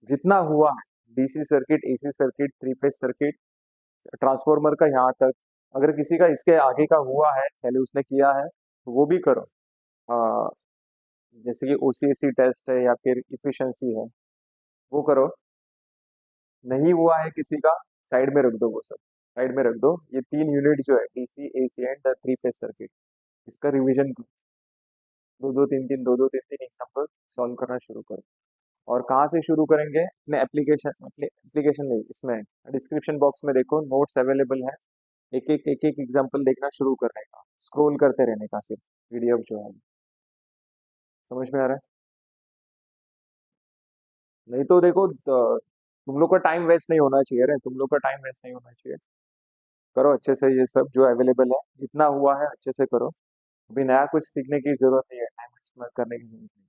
जितना हुआ है DC circuit, AC circuit, three phase circuit, transformer का यहाँ तक, अगर किसी का इसके आगे का हुआ है, पहले उसने किया है तो वो भी करो। अ, जैसे कि ओसीएसी टेस्ट है या फिर इफिशिएंसी है, वो करो। नहीं हुआ है किसी का, साइड में रख दो, वो सब साइड में रख दो। ये तीन यूनिट जो है, DC, AC and three phase circuit, इसका रिवीजन दो दो तीन तीन एग्जाम्पल सॉल्व करना शुरू करो। और कहाँ से शुरू करेंगे, अपने एप्लीकेशन, एप्लीकेशन नहीं, इसमें डिस्क्रिप्शन बॉक्स में देखो, नोट्स अवेलेबल है। एक एक एग्जाम्पल देखना शुरू करने का, स्क्रॉल करते रहने का, सिर्फ पीडीएफ जो है। समझ में आ रहा है, नहीं तो देखो तुम लोग का टाइम वेस्ट नहीं होना चाहिए रे, तुम लोग का टाइम वेस्ट नहीं होना चाहिए। करो अच्छे से, ये सब जो अवेलेबल है, जितना हुआ है अच्छे से करो। अभी नया कुछ सीखने की जरूरत नहीं है, टाइम वेस्ट करने की जरूरत नहीं है।